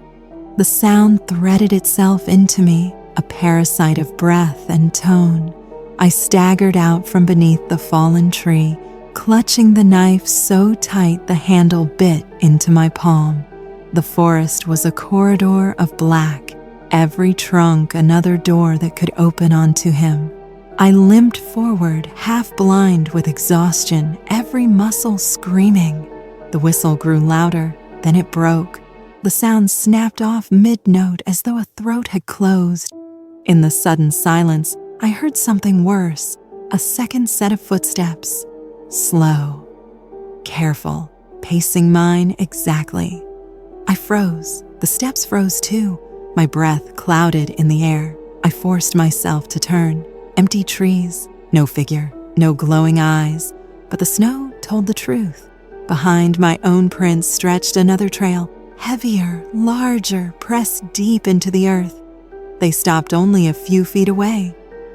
The sound threaded itself into me, a parasite of breath and tone. I staggered out from beneath the fallen tree, clutching the knife so tight the handle bit into my palm. The forest was a corridor of black, every trunk another door that could open onto him. I limped forward, half blind with exhaustion, every muscle screaming. The whistle grew louder, then it broke. The sound snapped off mid-note as though a throat had closed. In the sudden silence, I heard something worse, a second set of footsteps. Slow, careful, pacing mine exactly. I froze. The steps froze too. My breath clouded in the air. I forced myself to turn. Empty trees, no figure, no glowing eyes. But the snow told the truth. Behind my own prints stretched another trail, heavier, larger, pressed deep into the earth. They stopped only a few feet away.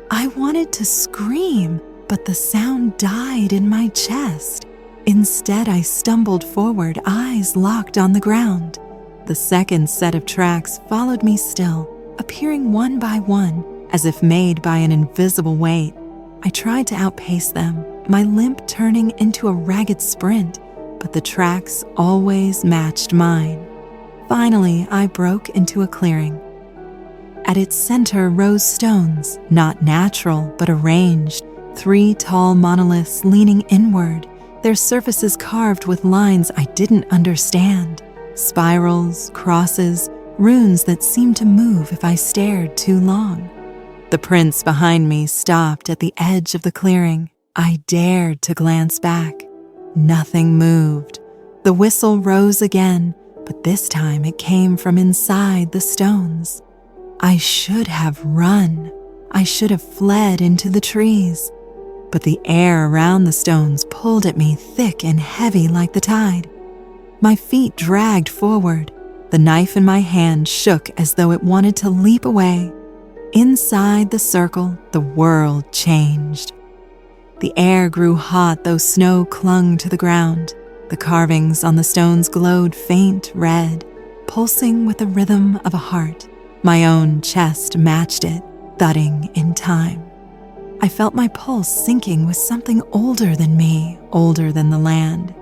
I wanted to scream, but the sound died in my chest. Instead, I stumbled forward, eyes locked on the ground. The second set of tracks followed me still, appearing one by one, as if made by an invisible weight. I tried to outpace them, my limp turning into a ragged sprint, but the tracks always matched mine. Finally, I broke into a clearing. At its center rose stones, not natural but arranged, 3 tall monoliths leaning inward, their surfaces carved with lines I didn't understand. Spirals, crosses, runes that seemed to move if I stared too long. The prints behind me stopped at the edge of the clearing. I dared to glance back. Nothing moved. The whistle rose again, but this time it came from inside the stones. I should have run. I should have fled into the trees. But the air around the stones pulled at me thick and heavy like the tide. My feet dragged forward. The knife in my hand shook as though it wanted to leap away. Inside the circle, the world changed. The air grew hot, though snow clung to the ground. The carvings on the stones glowed faint red, pulsing with the rhythm of a heart. My own chest matched it, thudding in time. I felt my pulse sinking with something older than me, older than the land.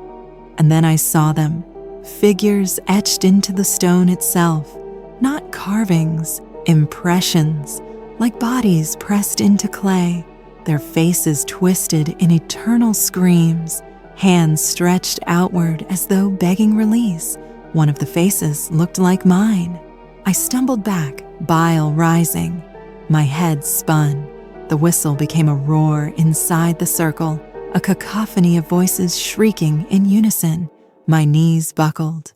And then I saw them, figures etched into the stone itself, not carvings, impressions, like bodies pressed into clay, their faces twisted in eternal screams, hands stretched outward as though begging release. One of the faces looked like mine. I stumbled back, bile rising. My head spun. The whistle became a roar inside the circle, a cacophony of voices shrieking in unison. My knees buckled.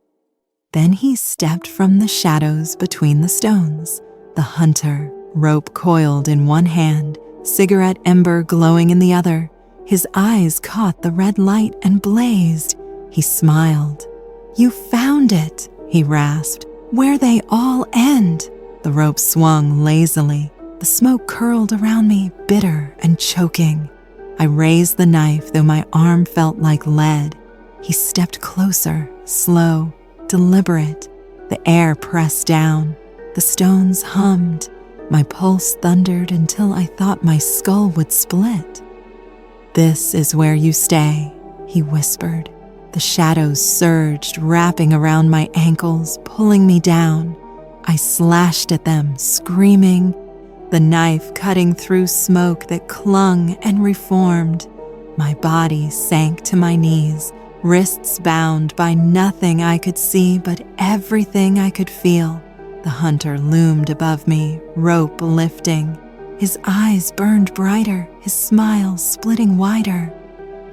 Then he stepped from the shadows between the stones. The hunter, rope coiled in one hand, cigarette ember glowing in the other. His eyes caught the red light and blazed. He smiled. "You found it," he rasped. "Where they all end." The rope swung lazily. The smoke curled around me, bitter and choking. I raised the knife, though my arm felt like lead. He stepped closer, slow, deliberate. The air pressed down. The stones hummed. My pulse thundered until I thought my skull would split. "This is where you stay," he whispered. The shadows surged, wrapping around my ankles, pulling me down. I slashed at them, screaming, the knife cutting through smoke that clung and reformed. My body sank to my knees, wrists bound by nothing I could see but everything I could feel. The hunter loomed above me, rope lifting. His eyes burned brighter, his smile splitting wider.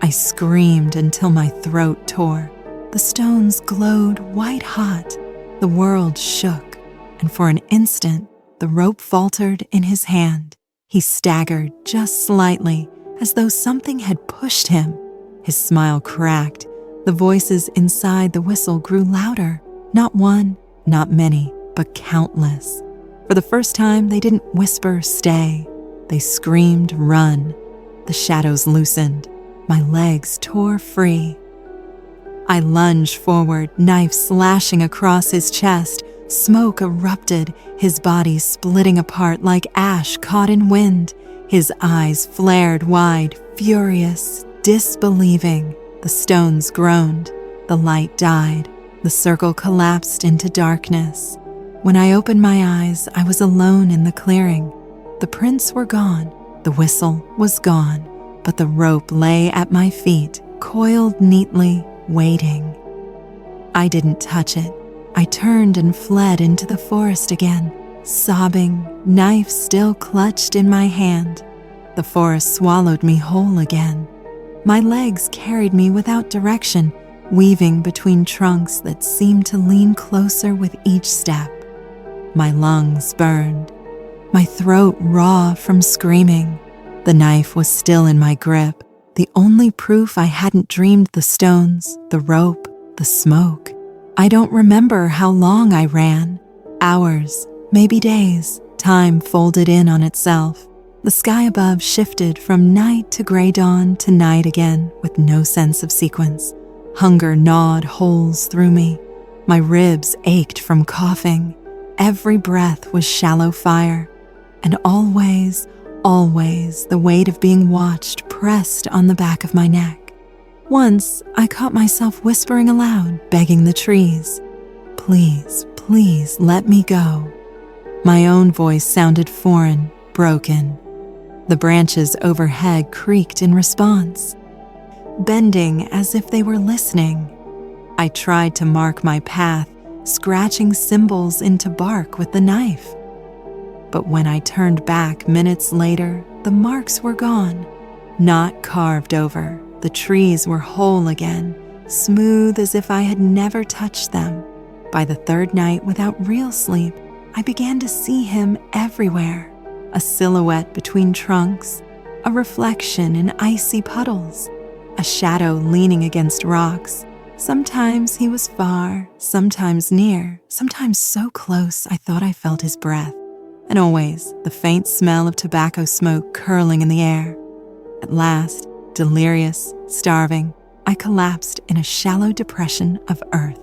I screamed until my throat tore. The stones glowed white hot. The world shook, and for an instant, the rope faltered in his hand. He staggered just slightly, as though something had pushed him. His smile cracked. The voices inside the whistle grew louder. Not one, not many, but countless. For the first time, they didn't whisper, "Stay." They screamed, "Run." The shadows loosened. My legs tore free. I lunged forward, knife slashing across his chest. Smoke erupted, his body splitting apart like ash caught in wind. His eyes flared wide, furious, disbelieving. The stones groaned. The light died. The circle collapsed into darkness. When I opened my eyes, I was alone in the clearing. The prints were gone. The whistle was gone. But the rope lay at my feet, coiled neatly, waiting. I didn't touch it. I turned and fled into the forest again, sobbing, knife still clutched in my hand. The forest swallowed me whole again. My legs carried me without direction, weaving between trunks that seemed to lean closer with each step. My lungs burned, my throat raw from screaming. The knife was still in my grip, the only proof I hadn't dreamed the stones, the rope, the smoke. I don't remember how long I ran. Hours, maybe days. Time folded in on itself. The sky above shifted from night to gray dawn to night again with no sense of sequence. Hunger gnawed holes through me. My ribs ached from coughing. Every breath was shallow fire. And always the weight of being watched pressed on the back of my neck. Once, I caught myself whispering aloud, begging the trees, "Please, please let me go." My own voice sounded foreign, broken. The branches overhead creaked in response, bending as if they were listening. I tried to mark my path, scratching symbols into bark with the knife. But when I turned back minutes later, the marks were gone, not carved over. The trees were whole again, smooth as if I had never touched them. By the third night without real sleep, I began to see him everywhere. A silhouette between trunks, a reflection in icy puddles, a shadow leaning against rocks. Sometimes he was far, sometimes near, sometimes so close I thought I felt his breath. And always the faint smell of tobacco smoke curling in the air. At last, delirious, starving, I collapsed in a shallow depression of earth.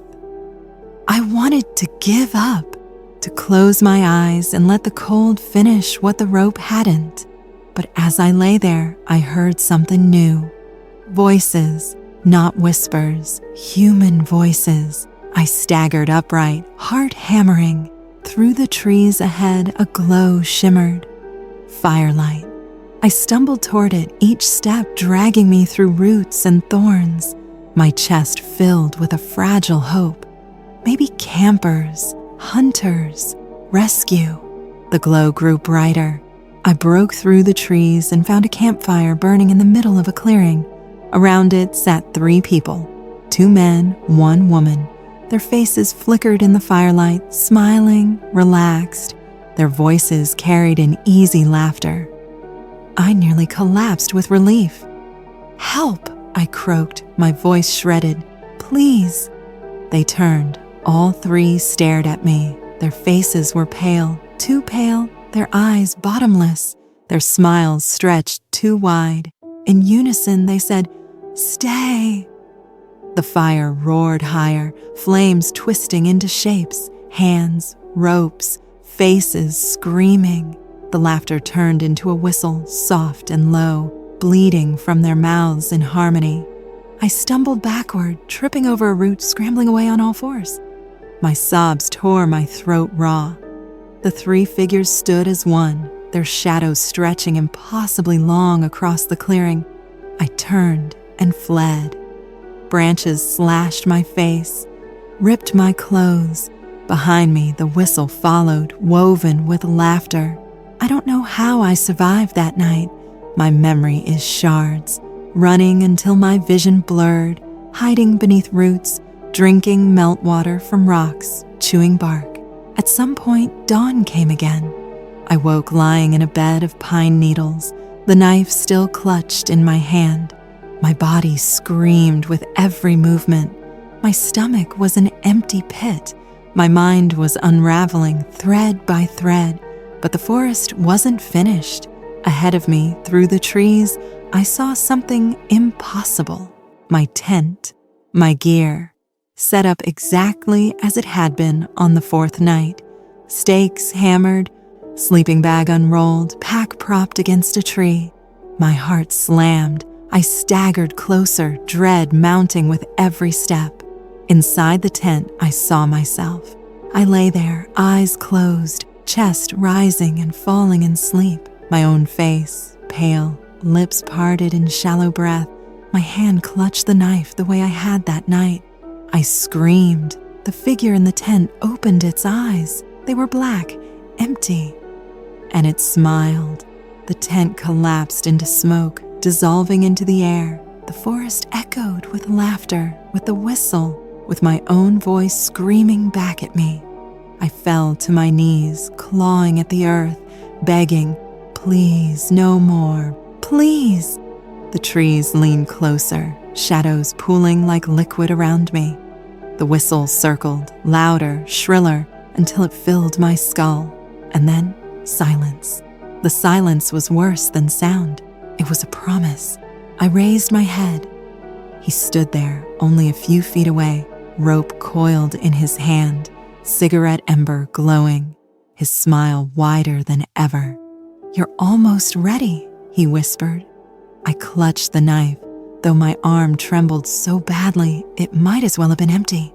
I wanted to give up, to close my eyes and let the cold finish what the rope hadn't. But as I lay there, I heard something new. Voices, not whispers, human voices. I staggered upright, heart hammering. Through the trees ahead, a glow shimmered. Firelight. I stumbled toward it, each step dragging me through roots and thorns, my chest filled with a fragile hope. Maybe campers, hunters, rescue. The glow grew brighter. I broke through the trees and found a campfire burning in the middle of a clearing. Around it sat 3 people, 2 men, 1 woman. Their faces flickered in the firelight, smiling, relaxed. Their voices carried an easy laughter. I nearly collapsed with relief. "Help!" I croaked, my voice shredded. "Please!" They turned. All 3 stared at me. Their faces were pale, too pale, their eyes bottomless, their smiles stretched too wide. In unison, they said, "Stay!" The fire roared higher, flames twisting into shapes, hands, ropes, faces screaming. The laughter turned into a whistle, soft and low, bleeding from their mouths in harmony. I stumbled backward, tripping over a root, scrambling away on all 4s. My sobs tore my throat raw. The 3 figures stood as one, their shadows stretching impossibly long across the clearing. I turned and fled. Branches slashed my face, ripped my clothes. Behind me, the whistle followed, woven with laughter. I don't know how I survived that night. My memory is shards, running until my vision blurred, hiding beneath roots, drinking meltwater from rocks, chewing bark. At some point, dawn came again. I woke lying in a bed of pine needles, the knife still clutched in my hand. My body screamed with every movement. My stomach was an empty pit. My mind was unraveling thread by thread, but the forest wasn't finished. Ahead of me, through the trees, I saw something impossible. My tent, my gear, set up exactly as it had been on the 4th night. Stakes hammered, sleeping bag unrolled, pack propped against a tree. My heart slammed. I staggered closer, dread mounting with every step. Inside the tent, I saw myself. I lay there, eyes closed, chest rising and falling in sleep. My own face, pale, lips parted in shallow breath. My hand clutched the knife the way I had that night. I screamed. The figure in the tent opened its eyes. They were black, empty. And it smiled. The tent collapsed into smoke, dissolving into the air. The forest echoed with laughter, with the whistle, with my own voice screaming back at me. I fell to my knees, clawing at the earth, begging, "Please, no more, please." The trees leaned closer, shadows pooling like liquid around me. The whistle circled, louder, shriller, until it filled my skull. And then, silence. The silence was worse than sound. It was a promise. I raised my head. He stood there, only a few feet away, rope coiled in his hand, cigarette ember glowing, his smile wider than ever. "You're almost ready," he whispered. I clutched the knife, though my arm trembled so badly it might as well have been empty.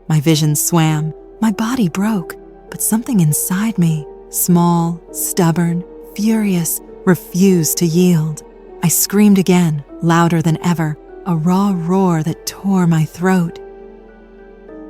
My vision swam, my body broke, but something inside me, small, stubborn, furious, refused to yield. I screamed again, louder than ever, a raw roar that tore my throat.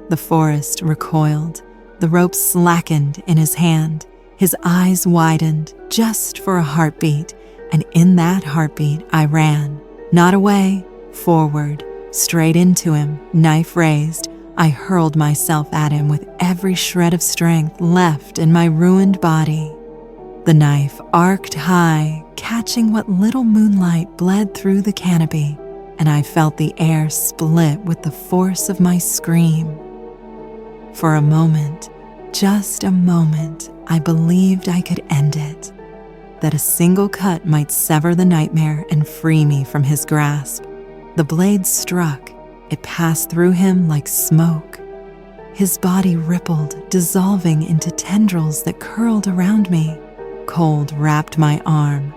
The forest recoiled. The rope slackened in his hand. His eyes widened just for a heartbeat, and in that heartbeat I ran, not away, forward, straight into him, knife raised. I hurled myself at him with every shred of strength left in my ruined body. The knife arced high, catching what little moonlight bled through the canopy, and I felt the air split with the force of my scream. For a moment, just a moment, I believed I could end it, that a single cut might sever the nightmare and free me from his grasp. The blade struck. It passed through him like smoke. His body rippled, dissolving into tendrils that curled around me. Cold wrapped my arm,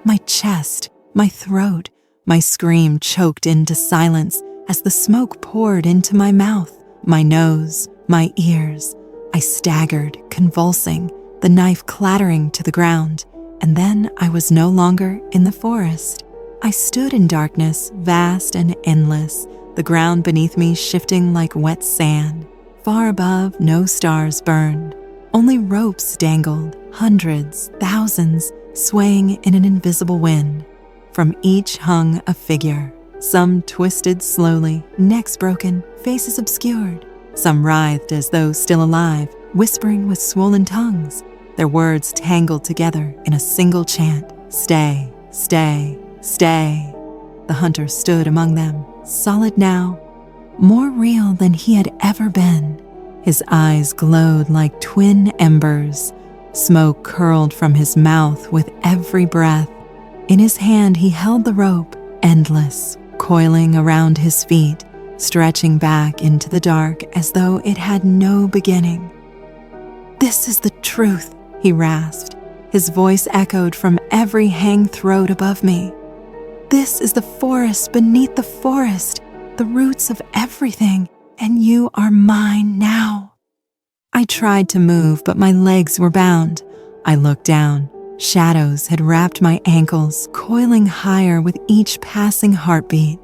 my chest, my throat. My scream choked into silence as the smoke poured into my mouth, my nose, my ears. I staggered, convulsing, the knife clattering to the ground, And then I was no longer in the forest. I stood in darkness, vast and endless, the ground beneath me shifting like wet sand. Far above, no stars burned. Only ropes dangled, hundreds, thousands, swaying in an invisible wind. From each hung a figure. Some twisted slowly, necks broken, faces obscured. Some writhed as though still alive, whispering with swollen tongues, their words tangled together in a single chant. Stay, stay, stay. The hunter stood among them, solid now, more real than he had ever been. His eyes glowed like twin embers. Smoke curled from his mouth with every breath. In his hand he held the rope, endless, coiling around his feet, stretching back into the dark as though it had no beginning. "This is the truth," he rasped. His voice echoed from every hang throat above me. "This is the forest beneath the forest, the roots of everything, and you are mine now." I tried to move, but my legs were bound. I looked down. Shadows had wrapped my ankles, coiling higher with each passing heartbeat.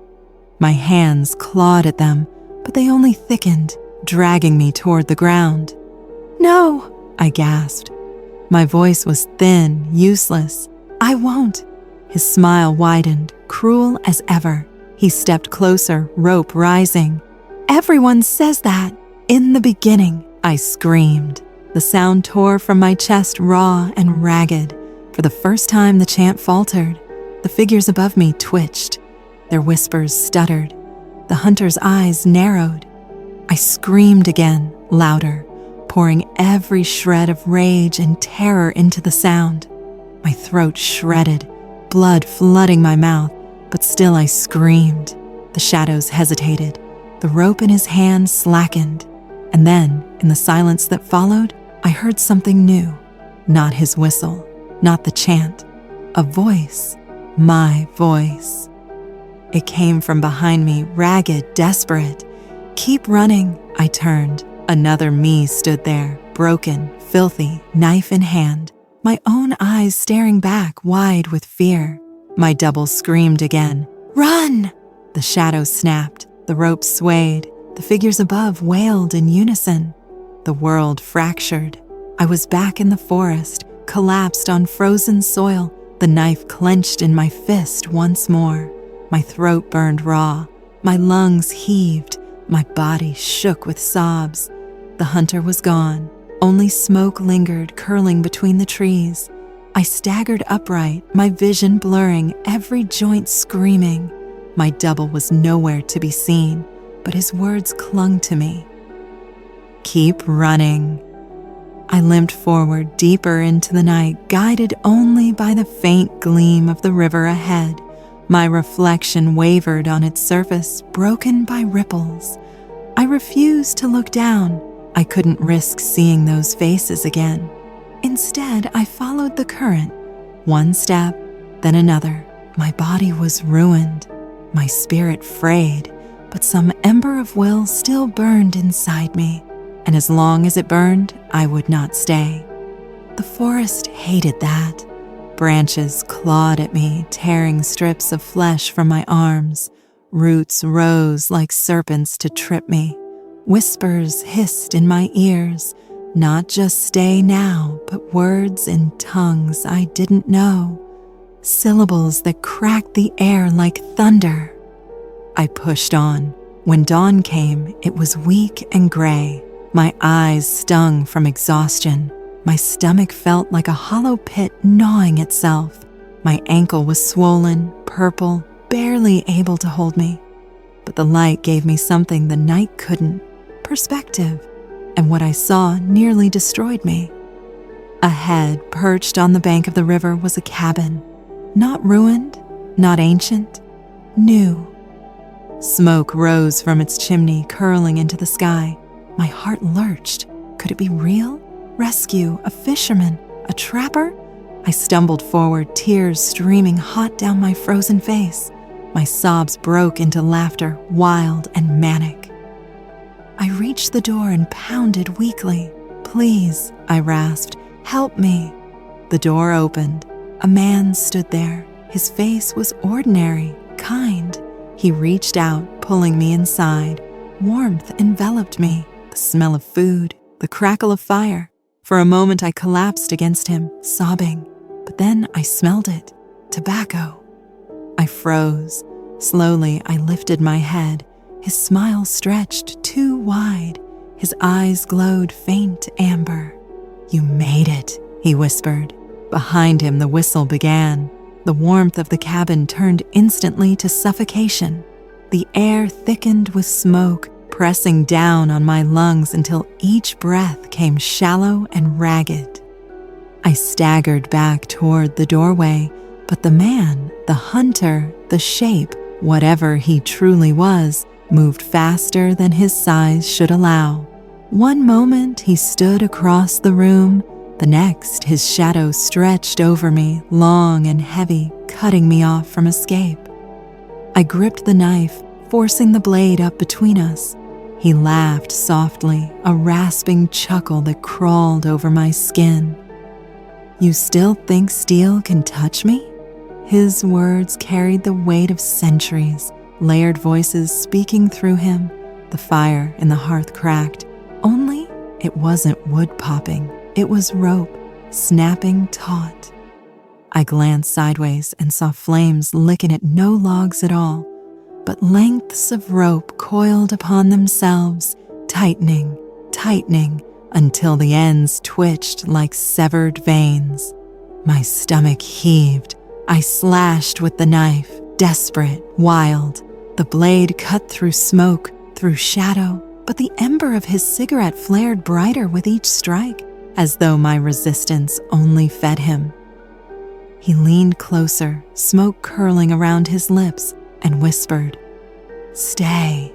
My hands clawed at them, but they only thickened, dragging me toward the ground. "No," I gasped. My voice was thin, useless. "I won't." His smile widened, cruel as ever. He stepped closer, rope rising. "Everyone says that. In the beginning," I screamed. The sound tore from my chest raw and ragged. For the first time, the chant faltered. The figures above me twitched. Their whispers stuttered. The hunter's eyes narrowed. I screamed again, louder, pouring every shred of rage and terror into the sound. My throat shredded, blood flooding my mouth, but still I screamed. The shadows hesitated. The rope in his hand slackened. And then, in the silence that followed, I heard something new. Not his whistle, not the chant. A voice, my voice. It came from behind me, ragged, desperate. "Keep running," I turned. Another me stood there, broken, filthy, knife in hand. My own eyes staring back, wide with fear. My double screamed again. "Run!" The shadows snapped. The rope swayed. The figures above wailed in unison. The world fractured. I was back in the forest, collapsed on frozen soil, the knife clenched in my fist once more. My throat burned raw. My lungs heaved. My body shook with sobs. The hunter was gone. Only smoke lingered, curling between the trees. I staggered upright, my vision blurring, every joint screaming. My double was nowhere to be seen, but his words clung to me. "Keep running." I limped forward, deeper into the night, guided only by the faint gleam of the river ahead. My reflection wavered on its surface, broken by ripples. I refused to look down. I couldn't risk seeing those faces again. Instead, I followed the current. One step, then another. My body was ruined, my spirit frayed, but some ember of will still burned inside me, and as long as it burned, I would not stay. The forest hated that. Branches clawed at me, tearing strips of flesh from my arms. Roots rose like serpents to trip me. Whispers hissed in my ears, not just stay now, but words in tongues I didn't know. Syllables that cracked the air like thunder. I pushed on. When dawn came, it was weak and gray. My eyes stung from exhaustion. My stomach felt like a hollow pit gnawing itself. My ankle was swollen, purple, barely able to hold me. But the light gave me something the night couldn't. Perspective. And what I saw nearly destroyed me. Ahead, perched on the bank of the river, was a cabin. Not ruined, not ancient, new. Smoke rose from its chimney, curling into the sky. My heart lurched. Could it be real? Rescue, a fisherman, a trapper? I stumbled forward, tears streaming hot down my frozen face. My sobs broke into laughter, wild and manic. I reached the door and pounded weakly. "Please," I rasped, "help me." The door opened. A man stood there. His face was ordinary, kind. He reached out, pulling me inside. Warmth enveloped me, the smell of food, the crackle of fire. For a moment I collapsed against him, sobbing. But then I smelled it. Tobacco. I froze. Slowly I lifted my head. His smile stretched too wide. His eyes glowed faint amber. "You made it," he whispered. Behind him the whistle began. The warmth of the cabin turned instantly to suffocation. The air thickened with smoke, pressing down on my lungs until each breath came shallow and ragged. I staggered back toward the doorway, but the man, the hunter, the shape, whatever he truly was, moved faster than his size should allow. One moment he stood across the room, the next his shadow stretched over me, long and heavy, cutting me off from escape. I gripped the knife, forcing the blade up between us. He laughed softly, a rasping chuckle that crawled over my skin. "You still think steel can touch me?" His words carried the weight of centuries, layered voices speaking through him. The fire in the hearth cracked. Only it wasn't wood popping. It was rope, snapping taut. I glanced sideways and saw flames licking at no logs at all, but lengths of rope coiled upon themselves, tightening, tightening, until the ends twitched like severed veins. My stomach heaved. I slashed with the knife, desperate, wild. The blade cut through smoke, through shadow, but the ember of his cigarette flared brighter with each strike, as though my resistance only fed him. He leaned closer, smoke curling around his lips, and whispered, "Stay."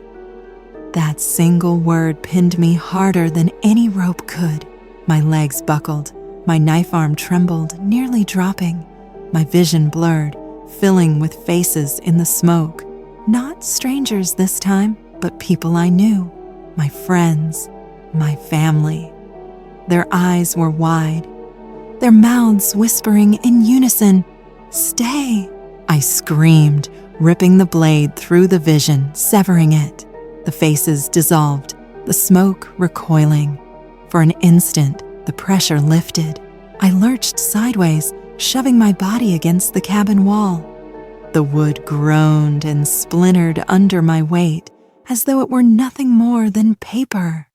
That single word pinned me harder than any rope could. My legs buckled, my knife arm trembled, nearly dropping. My vision blurred, filling with faces in the smoke. Not strangers this time, but people I knew, my friends, my family. Their eyes were wide, their mouths whispering in unison, "Stay!" I screamed, ripping the blade through the vision, severing it. The faces dissolved, the smoke recoiling. For an instant, the pressure lifted. I lurched sideways, shoving my body against the cabin wall. The wood groaned and splintered under my weight, as though it were nothing more than paper.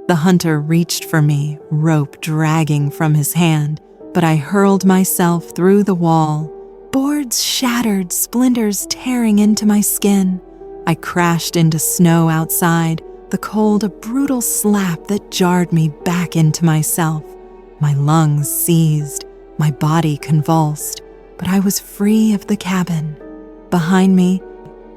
The hunter reached for me, rope dragging from his hand, but I hurled myself through the wall. Boards shattered, splinters tearing into my skin. I crashed into snow outside, the cold a brutal slap that jarred me back into myself. My lungs seized, my body convulsed, but I was free of the cabin. Behind me,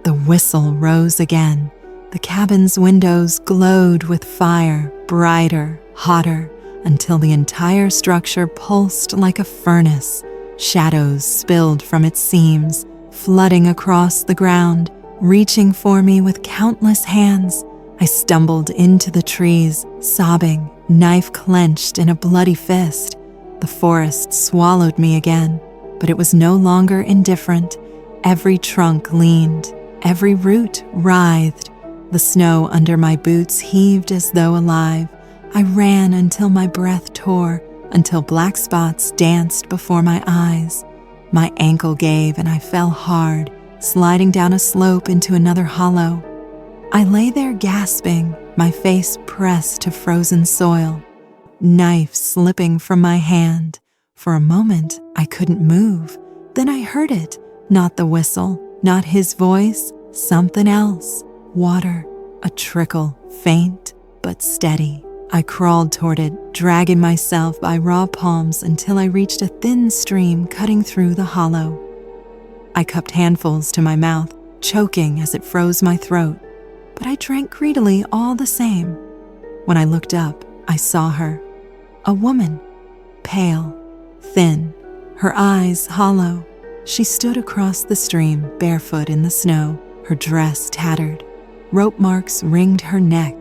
the whistle rose again. The cabin's windows glowed with fire, brighter, hotter, until the entire structure pulsed like a furnace. Shadows spilled from its seams, flooding across the ground, reaching for me with countless hands. I stumbled into the trees, sobbing, knife clenched in a bloody fist. The forest swallowed me again, but it was no longer indifferent. Every trunk leaned, every root writhed. The snow under my boots heaved as though alive. I ran until my breath tore, until black spots danced before my eyes. My ankle gave and I fell hard, sliding down a slope into another hollow. I lay there gasping, my face pressed to frozen soil, knife slipping from my hand. For a moment, I couldn't move. Then I heard it, not the whistle, not his voice, something else. Water, a trickle, faint but steady. I crawled toward it, dragging myself by raw palms until I reached a thin stream cutting through the hollow. I cupped handfuls to my mouth, choking as it froze my throat, but I drank greedily all the same. When I looked up, I saw her. A woman, pale, thin, her eyes hollow. She stood across the stream, barefoot in the snow, her dress tattered. Rope marks ringed her neck.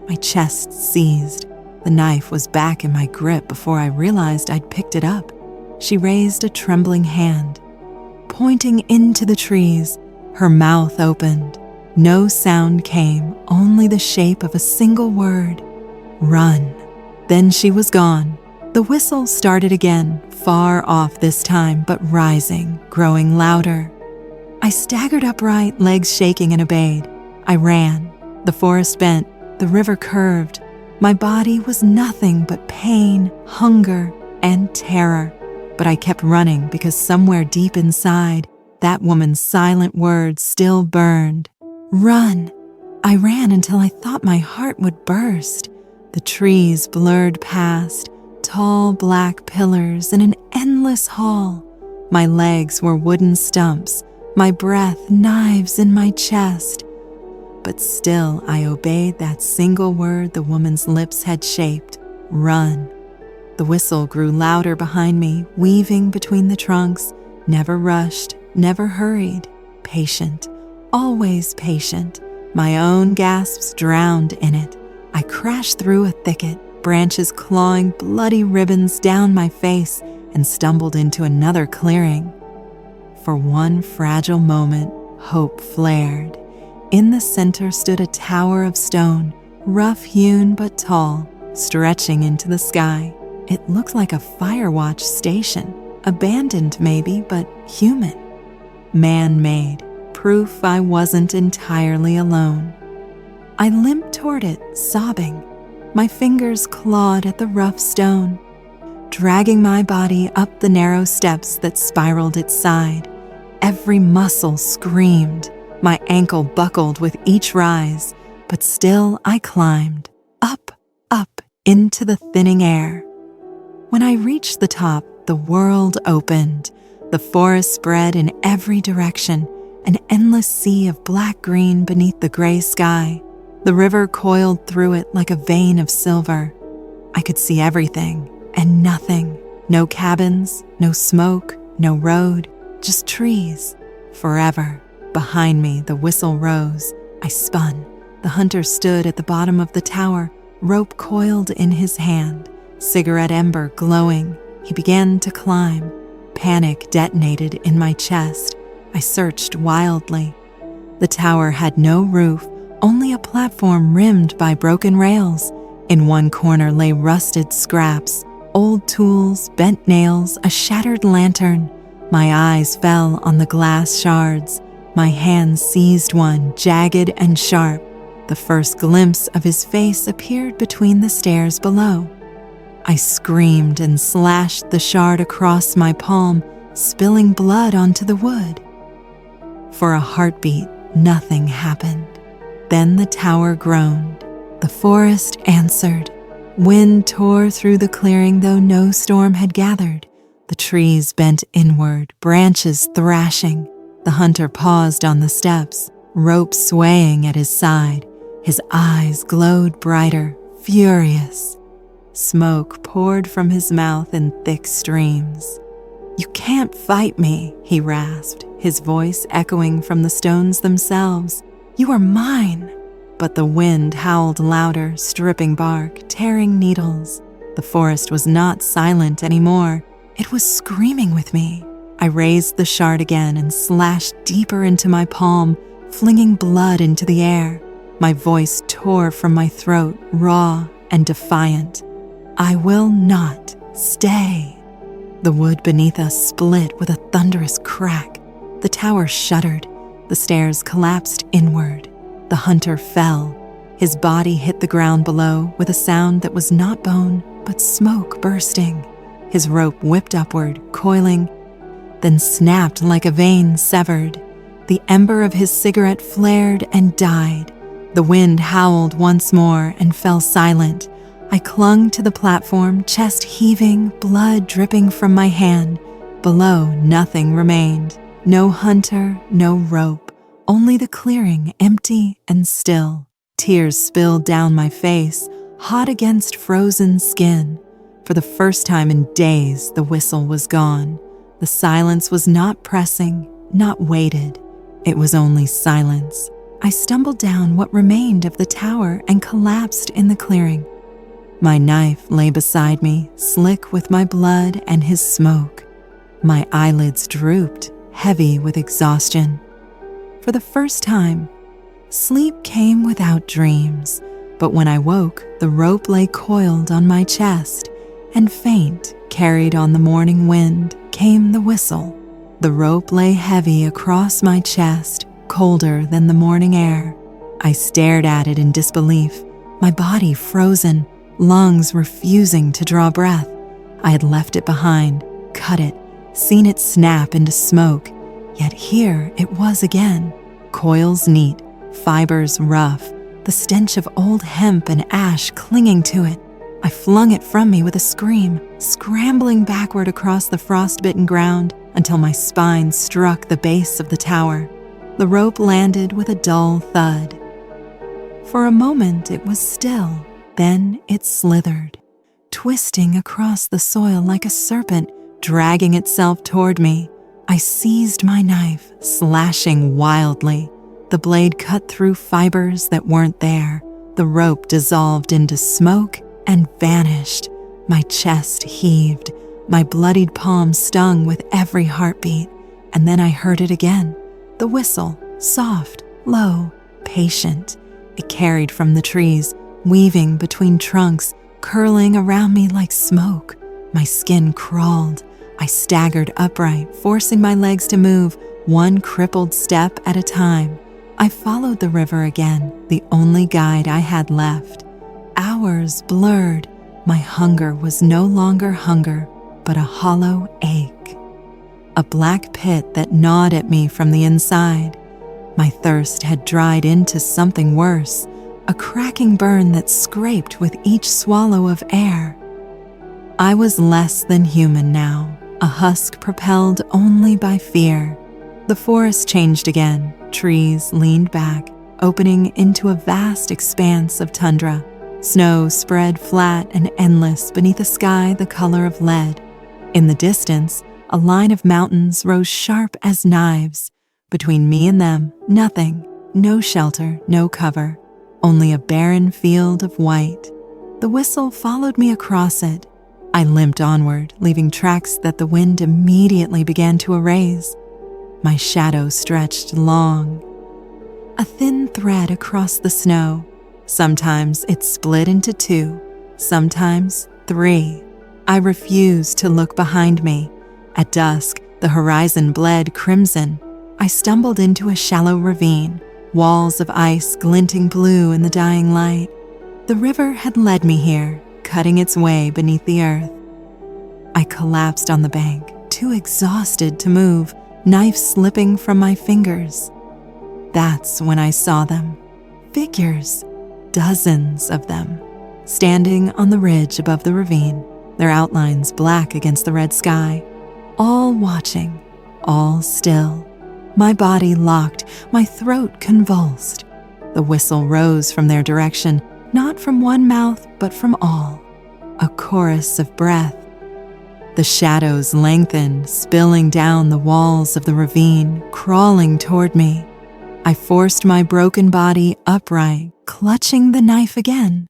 My chest seized. The knife was back in my grip before I realized I'd picked it up. she raised a trembling hand. Pointing into the trees, her mouth opened. No sound came, only the shape of a single word: run. Then she was gone. The whistle started again, far off this time, but rising, growing louder. I staggered upright, legs shaking, and obeyed. I ran. The forest bent, the river curved. My body was nothing but pain, hunger, and terror. But I kept running because somewhere deep inside, that woman's silent words still burned. Run! I ran until I thought my heart would burst. The trees blurred past, tall black pillars in an endless hall. My legs were wooden stumps, my breath knives in my chest. But still I obeyed that single word the woman's lips had shaped: run. The whistle grew louder behind me, weaving between the trunks, never rushed, never hurried, patient, always patient. My own gasps drowned in it. I crashed through a thicket, branches clawing bloody ribbons down my face, and stumbled into another clearing. For one fragile moment, hope flared. In the center stood a tower of stone, rough-hewn but tall, stretching into the sky. It looked like a fire watch station, abandoned maybe, but human. Man-made, proof I wasn't entirely alone. I limped toward it, sobbing. My fingers clawed at the rough stone, dragging my body up the narrow steps that spiraled its side. Every muscle screamed. My ankle buckled with each rise, but still I climbed, up, up, into the thinning air. When I reached the top, the world opened. The forest spread in every direction, an endless sea of black-green beneath the gray sky. The river coiled through it like a vein of silver. I could see everything and nothing. No cabins, no smoke, no road, just trees. Forever. Behind me, the whistle rose. I spun. The hunter stood at the bottom of the tower, rope coiled in his hand, cigarette ember glowing. He began to climb. Panic detonated in my chest. I searched wildly. The tower had no roof, only a platform rimmed by broken rails. In one corner lay rusted scraps, old tools, bent nails, a shattered lantern. My eyes fell on the glass shards. My hands seized one, jagged and sharp. The first glimpse of his face appeared between the stairs below. I screamed and slashed the shard across my palm, spilling blood onto the wood. For a heartbeat, nothing happened. Then the tower groaned. The forest answered. Wind tore through the clearing though no storm had gathered. The trees bent inward, branches thrashing. The hunter paused on the steps, rope swaying at his side. His eyes glowed brighter, furious. Smoke poured from his mouth in thick streams. "You can't fight me," he rasped, his voice echoing from the stones themselves. "You are mine." But the wind howled louder, stripping bark, tearing needles. The forest was not silent anymore. It was screaming with me. I raised the shard again and slashed deeper into my palm, flinging blood into the air. My voice tore from my throat, raw and defiant. "I will not stay." The wood beneath us split with a thunderous crack. The tower shuddered. The stairs collapsed inward. The hunter fell. His body hit the ground below with a sound that was not bone, but smoke bursting. His rope whipped upward, coiling, then snapped like a vein severed. The ember of his cigarette flared and died. The wind howled once more and fell silent. I clung to the platform, chest heaving, blood dripping from my hand. Below, nothing remained. No hunter, no rope, only the clearing, empty and still. Tears spilled down my face, hot against frozen skin. For the first time in days, the whistle was gone. The silence was not pressing, not weighted. It was only silence. I stumbled down what remained of the tower and collapsed in the clearing. My knife lay beside me, slick with my blood and his smoke. My eyelids drooped, heavy with exhaustion. For the first time, sleep came without dreams, but when I woke, the rope lay coiled on my chest, and faint, carried on the morning wind, came the whistle. The rope lay heavy across my chest, colder than the morning air. I stared at it in disbelief, my body frozen, lungs refusing to draw breath. I had left it behind, cut it, seen it snap into smoke, yet here it was again, coils neat, fibers rough, the stench of old hemp and ash clinging to it. I flung it from me with a scream, scrambling backward across the frost-bitten ground until my spine struck the base of the tower. The rope landed with a dull thud. For a moment it was still, then it slithered, twisting across the soil like a serpent, dragging itself toward me. I seized my knife, slashing wildly. The blade cut through fibers that weren't there. The rope dissolved into smoke and vanished. My chest heaved. My bloodied palm stung with every heartbeat. And then I heard it again. The whistle, soft, low, patient. It carried from the trees, weaving between trunks, curling around me like smoke. My skin crawled. I staggered upright, forcing my legs to move, one crippled step at a time. I followed the river again, the only guide I had left. Hours blurred. My hunger was no longer hunger, but a hollow ache. A black pit that gnawed at me from the inside. My thirst had dried into something worse, a cracking burn that scraped with each swallow of air. I was less than human now, a husk propelled only by fear. The forest changed again. Trees leaned back, opening into a vast expanse of tundra. Snow spread flat and endless beneath a sky the color of lead. In the distance, a line of mountains rose sharp as knives. Between me and them, nothing, no shelter, no cover, only a barren field of white. The whistle followed me across it. I limped onward, leaving tracks that the wind immediately began to erase. My shadow stretched long, a thin thread across the snow. Sometimes it split into two, sometimes three. I refused to look behind me. At dusk, the horizon bled crimson. I stumbled into a shallow ravine, walls of ice glinting blue in the dying light. The river had led me here, cutting its way beneath the earth. I collapsed on the bank, too exhausted to move, knife slipping from my fingers. That's when I saw them. Figures, dozens of them, standing on the ridge above the ravine, their outlines black against the red sky, all watching, all still. My body locked, my throat convulsed. The whistle rose from their direction, not from one mouth, but from all, a chorus of breath. The shadows lengthened, spilling down the walls of the ravine, crawling toward me. I forced my broken body upright, clutching the knife again.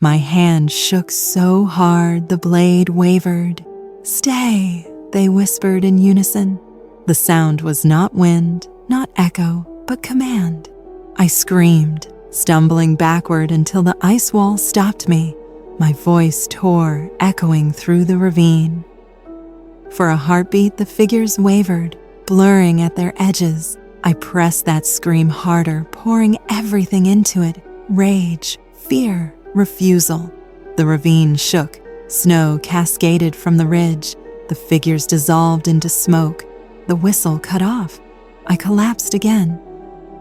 My hand shook so hard the blade wavered. "Stay," they whispered in unison. The sound was not wind, not echo, but command. I screamed, stumbling backward until the ice wall stopped me. My voice tore, echoing through the ravine. For a heartbeat, the figures wavered, blurring at their edges. I pressed that scream harder, pouring everything into it: rage, fear, refusal. The ravine shook, snow cascaded from the ridge. The figures dissolved into smoke. The whistle cut off. I collapsed again,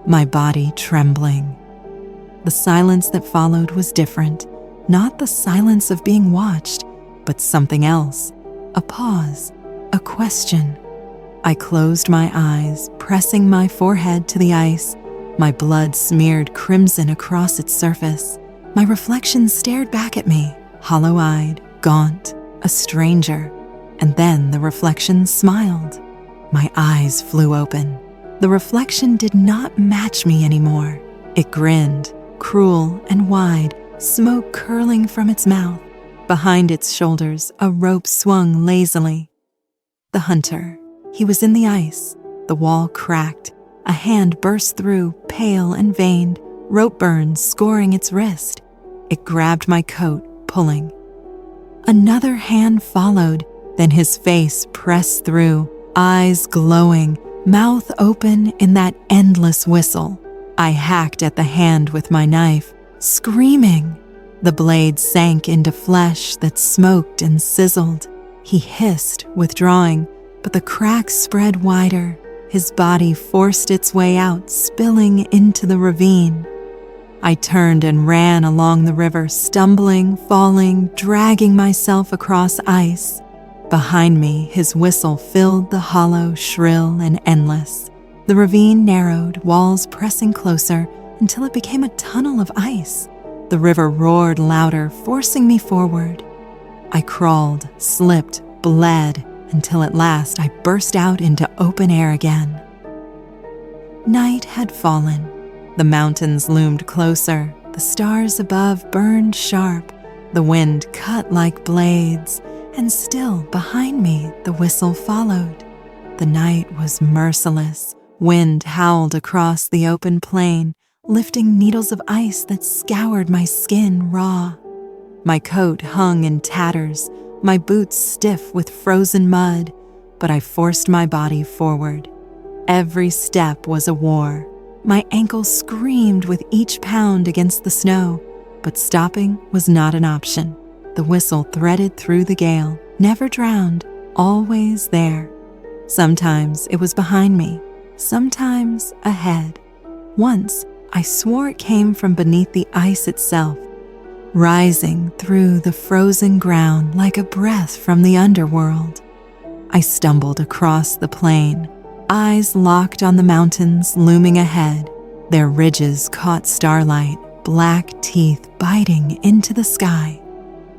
my body trembling. The silence that followed was different, not the silence of being watched, but something else, a pause, a question. I closed my eyes, pressing my forehead to the ice. My blood smeared crimson across its surface. My reflection stared back at me, hollow-eyed, gaunt, a stranger. And then the reflection smiled. My eyes flew open. The reflection did not match me anymore. It grinned, cruel and wide, smoke curling from its mouth. Behind its shoulders, a rope swung lazily. The hunter. He was in the ice. The wall cracked. A hand burst through, pale and veined, rope burns scoring its wrist. It grabbed my coat, pulling. Another hand followed, then his face pressed through, eyes glowing, mouth open in that endless whistle. I hacked at the hand with my knife, screaming. The blade sank into flesh that smoked and sizzled. He hissed, withdrawing, but the cracks spread wider. His body forced its way out, spilling into the ravine. I turned and ran along the river, stumbling, falling, dragging myself across ice. Behind me, his whistle filled the hollow, shrill and endless. The ravine narrowed, walls pressing closer, until it became a tunnel of ice. The river roared louder, forcing me forward. I crawled, slipped, bled, until at last I burst out into open air again. Night had fallen. The mountains loomed closer. The stars above burned sharp. The wind cut like blades, and still behind me the whistle followed. The night was merciless. Wind howled across the open plain, lifting needles of ice that scoured my skin raw. My coat hung in tatters, my boots stiff with frozen mud, but I forced my body forward. Every step was a war. My ankles screamed with each pound against the snow, but stopping was not an option. The whistle threaded through the gale, never drowned, always there. Sometimes it was behind me, sometimes ahead. Once, I swore it came from beneath the ice itself, rising through the frozen ground like a breath from the underworld. I stumbled across the plain, eyes locked on the mountains looming ahead. Their ridges caught starlight, black teeth biting into the sky.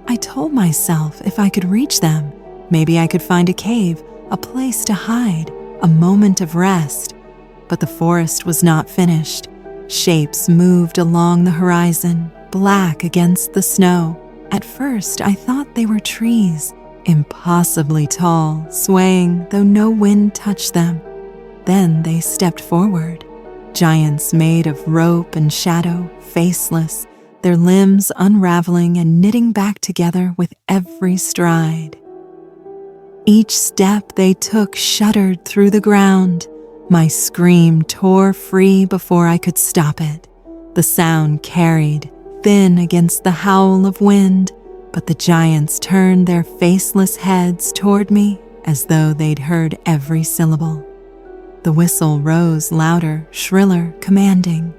I told myself if I could reach them, maybe I could find a cave, a place to hide, a moment of rest. But the forest was not finished. Shapes moved along the horizon, black against the snow. At first, I thought they were trees, impossibly tall, swaying though no wind touched them. Then they stepped forward, giants made of rope and shadow, faceless, their limbs unraveling and knitting back together with every stride. Each step they took shuddered through the ground. My scream tore free before I could stop it. The sound carried, thin against the howl of wind, but the giants turned their faceless heads toward me as though they'd heard every syllable. The whistle rose louder, shriller, commanding.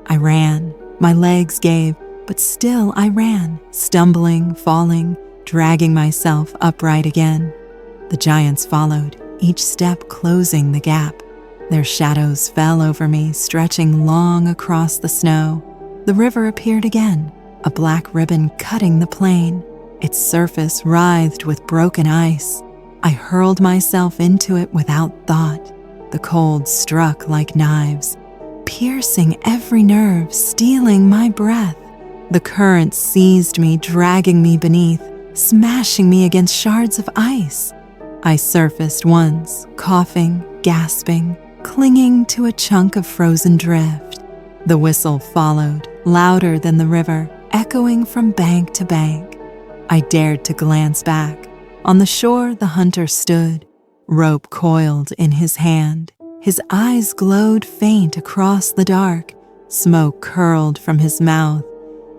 I ran. My legs gave, but still I ran, stumbling, falling, dragging myself upright again. The giants followed, each step closing the gap. Their shadows fell over me, stretching long across the snow. The river appeared again, a black ribbon cutting the plain. Its surface writhed with broken ice. I hurled myself into it without thought. The cold struck like knives, piercing every nerve, stealing my breath. The current seized me, dragging me beneath, smashing me against shards of ice. I surfaced once, coughing, gasping, clinging to a chunk of frozen drift. The whistle followed, louder than the river, echoing from bank to bank. I dared to glance back. On the shore, the hunter stood, rope coiled in his hand. His eyes glowed faint across the dark. Smoke curled from his mouth.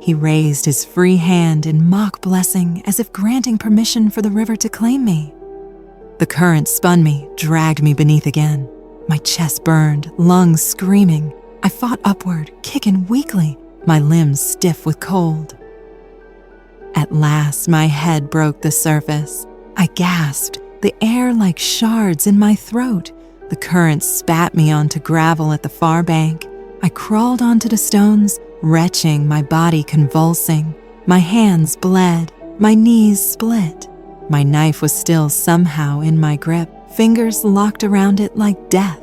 He raised his free hand in mock blessing, as if granting permission for the river to claim me. The current spun me, dragged me beneath again. My chest burned, lungs screaming. I fought upward, kicking weakly, my limbs stiff with cold. At last, my head broke the surface. I gasped, the air like shards in my throat. The current spat me onto gravel at the far bank. I crawled onto the stones, retching, my body convulsing. My hands bled, my knees split. My knife was still somehow in my grip, fingers locked around it like death.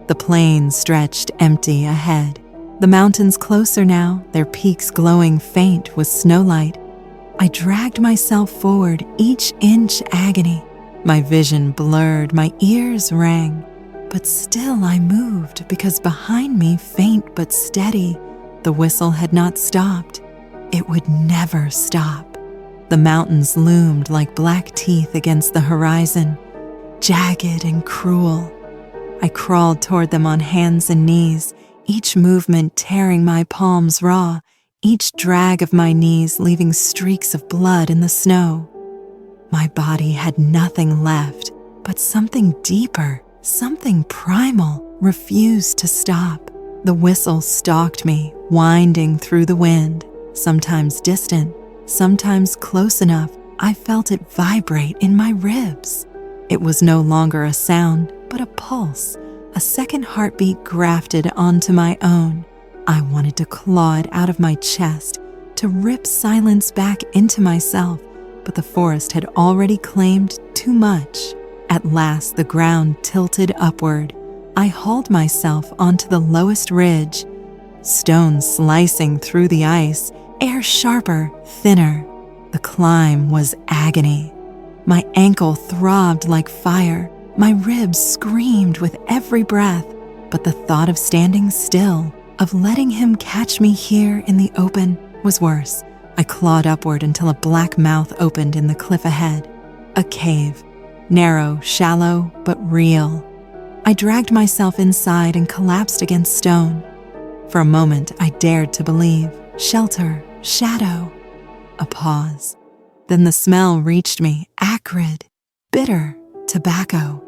The plain stretched empty ahead. The mountains closer now, their peaks glowing faint with snowlight. I dragged myself forward, each inch agony. My vision blurred, my ears rang, but still I moved because behind me, faint but steady, the whistle had not stopped. It would never stop. The mountains loomed like black teeth against the horizon, jagged and cruel. I crawled toward them on hands and knees, each movement tearing my palms raw, each drag of my knees leaving streaks of blood in the snow. My body had nothing left, but something deeper, something primal, refused to stop. The whistle stalked me, winding through the wind, sometimes distant, sometimes close enough I felt it vibrate in my ribs. It was no longer a sound, but a pulse, a second heartbeat grafted onto my own. I wanted to claw it out of my chest, to rip silence back into myself, but the forest had already claimed too much. At last, the ground tilted upward. I hauled myself onto the lowest ridge, stones slicing through the ice, air sharper, thinner. The climb was agony. My ankle throbbed like fire. My ribs screamed with every breath, but the thought of standing still, of letting him catch me here in the open, was worse. I clawed upward until a black mouth opened in the cliff ahead. A cave. Narrow, shallow, but real. I dragged myself inside and collapsed against stone. For a moment, I dared to believe. Shelter, shadow. A pause. Then the smell reached me, acrid, bitter, tobacco.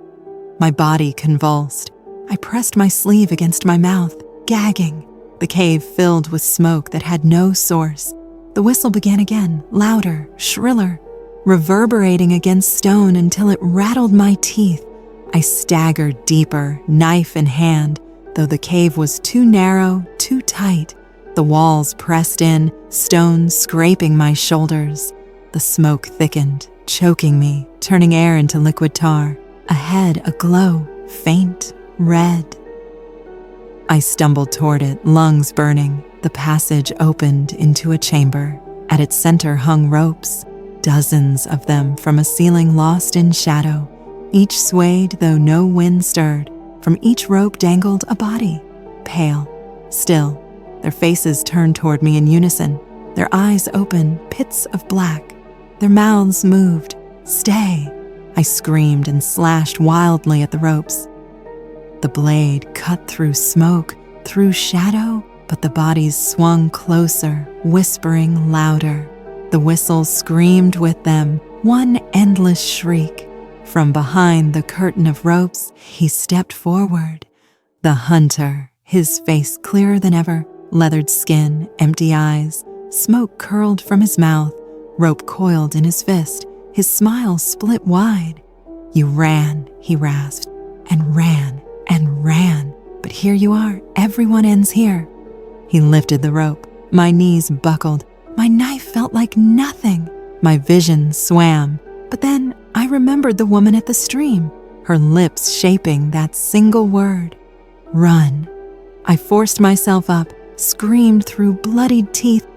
My body convulsed. I pressed my sleeve against my mouth, gagging. The cave filled with smoke that had no source. The whistle began again, louder, shriller, reverberating against stone until it rattled my teeth. I staggered deeper, knife in hand, though the cave was too narrow, too tight. The walls pressed in, stone scraping my shoulders. The smoke thickened, choking me, turning air into liquid tar. Ahead, a glow, faint, red. I stumbled toward it, lungs burning. The passage opened into a chamber. At its center hung ropes, dozens of them from a ceiling lost in shadow. Each swayed, though no wind stirred. From each rope dangled a body, pale, still. Their faces turned toward me in unison, their eyes open, pits of black. Their mouths moved. Stay! I screamed and slashed wildly at the ropes. The blade cut through smoke, through shadow, but the bodies swung closer, whispering louder. The whistles screamed with them, one endless shriek. From behind the curtain of ropes, he stepped forward. The hunter, his face clearer than ever, leathered skin, empty eyes, smoke curled from his mouth, rope coiled in his fist, his smile split wide. You ran, he rasped, and ran, and ran. But here you are, everyone ends here. He lifted the rope. My knees buckled. My knife felt like nothing. My vision swam. But then I remembered the woman at the stream, her lips shaping that single word. Run. I forced myself up, screamed through bloodied teeth,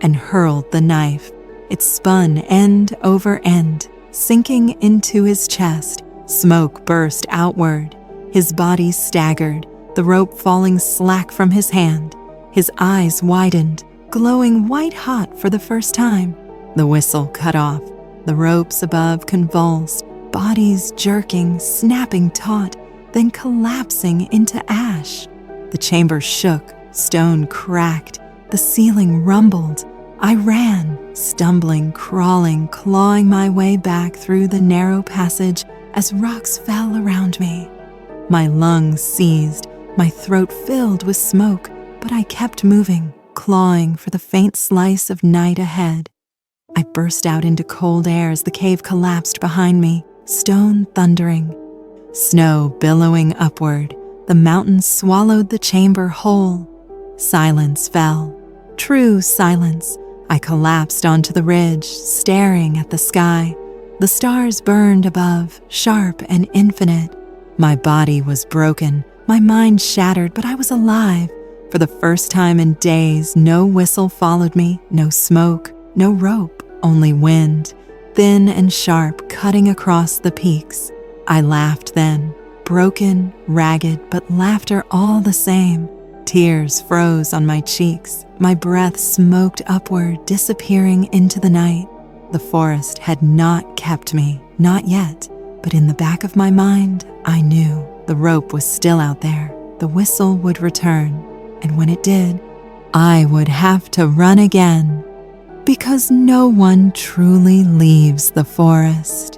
and hurled the knife. It spun end over end, sinking into his chest. Smoke burst outward. His body staggered, the rope falling slack from his hand. His eyes widened, glowing white-hot for the first time. The whistle cut off. The ropes above convulsed, bodies jerking, snapping taut, then collapsing into ash. The chamber shook, stone cracked, the ceiling rumbled. I ran, stumbling, crawling, clawing my way back through the narrow passage as rocks fell around me. My lungs seized, my throat filled with smoke, but I kept moving, clawing for the faint slice of night ahead. I burst out into cold air as the cave collapsed behind me, stone thundering. Snow billowing upward, the mountains swallowed the chamber whole. Silence fell, true silence. I collapsed onto the ridge, staring at the sky. The stars burned above, sharp and infinite. My body was broken, my mind shattered, but I was alive. For the first time in days, no whistle followed me, no smoke, no rope, only wind. thin and sharp, cutting across the peaks. I laughed then, broken, ragged, but laughter all the same. Tears froze on my cheeks. My breath smoked upward, disappearing into the night. The forest had not kept me, not yet. But in the back of my mind, I knew the rope was still out there. The whistle would return, and when it did, I would have to run again. Because no one truly leaves the forest.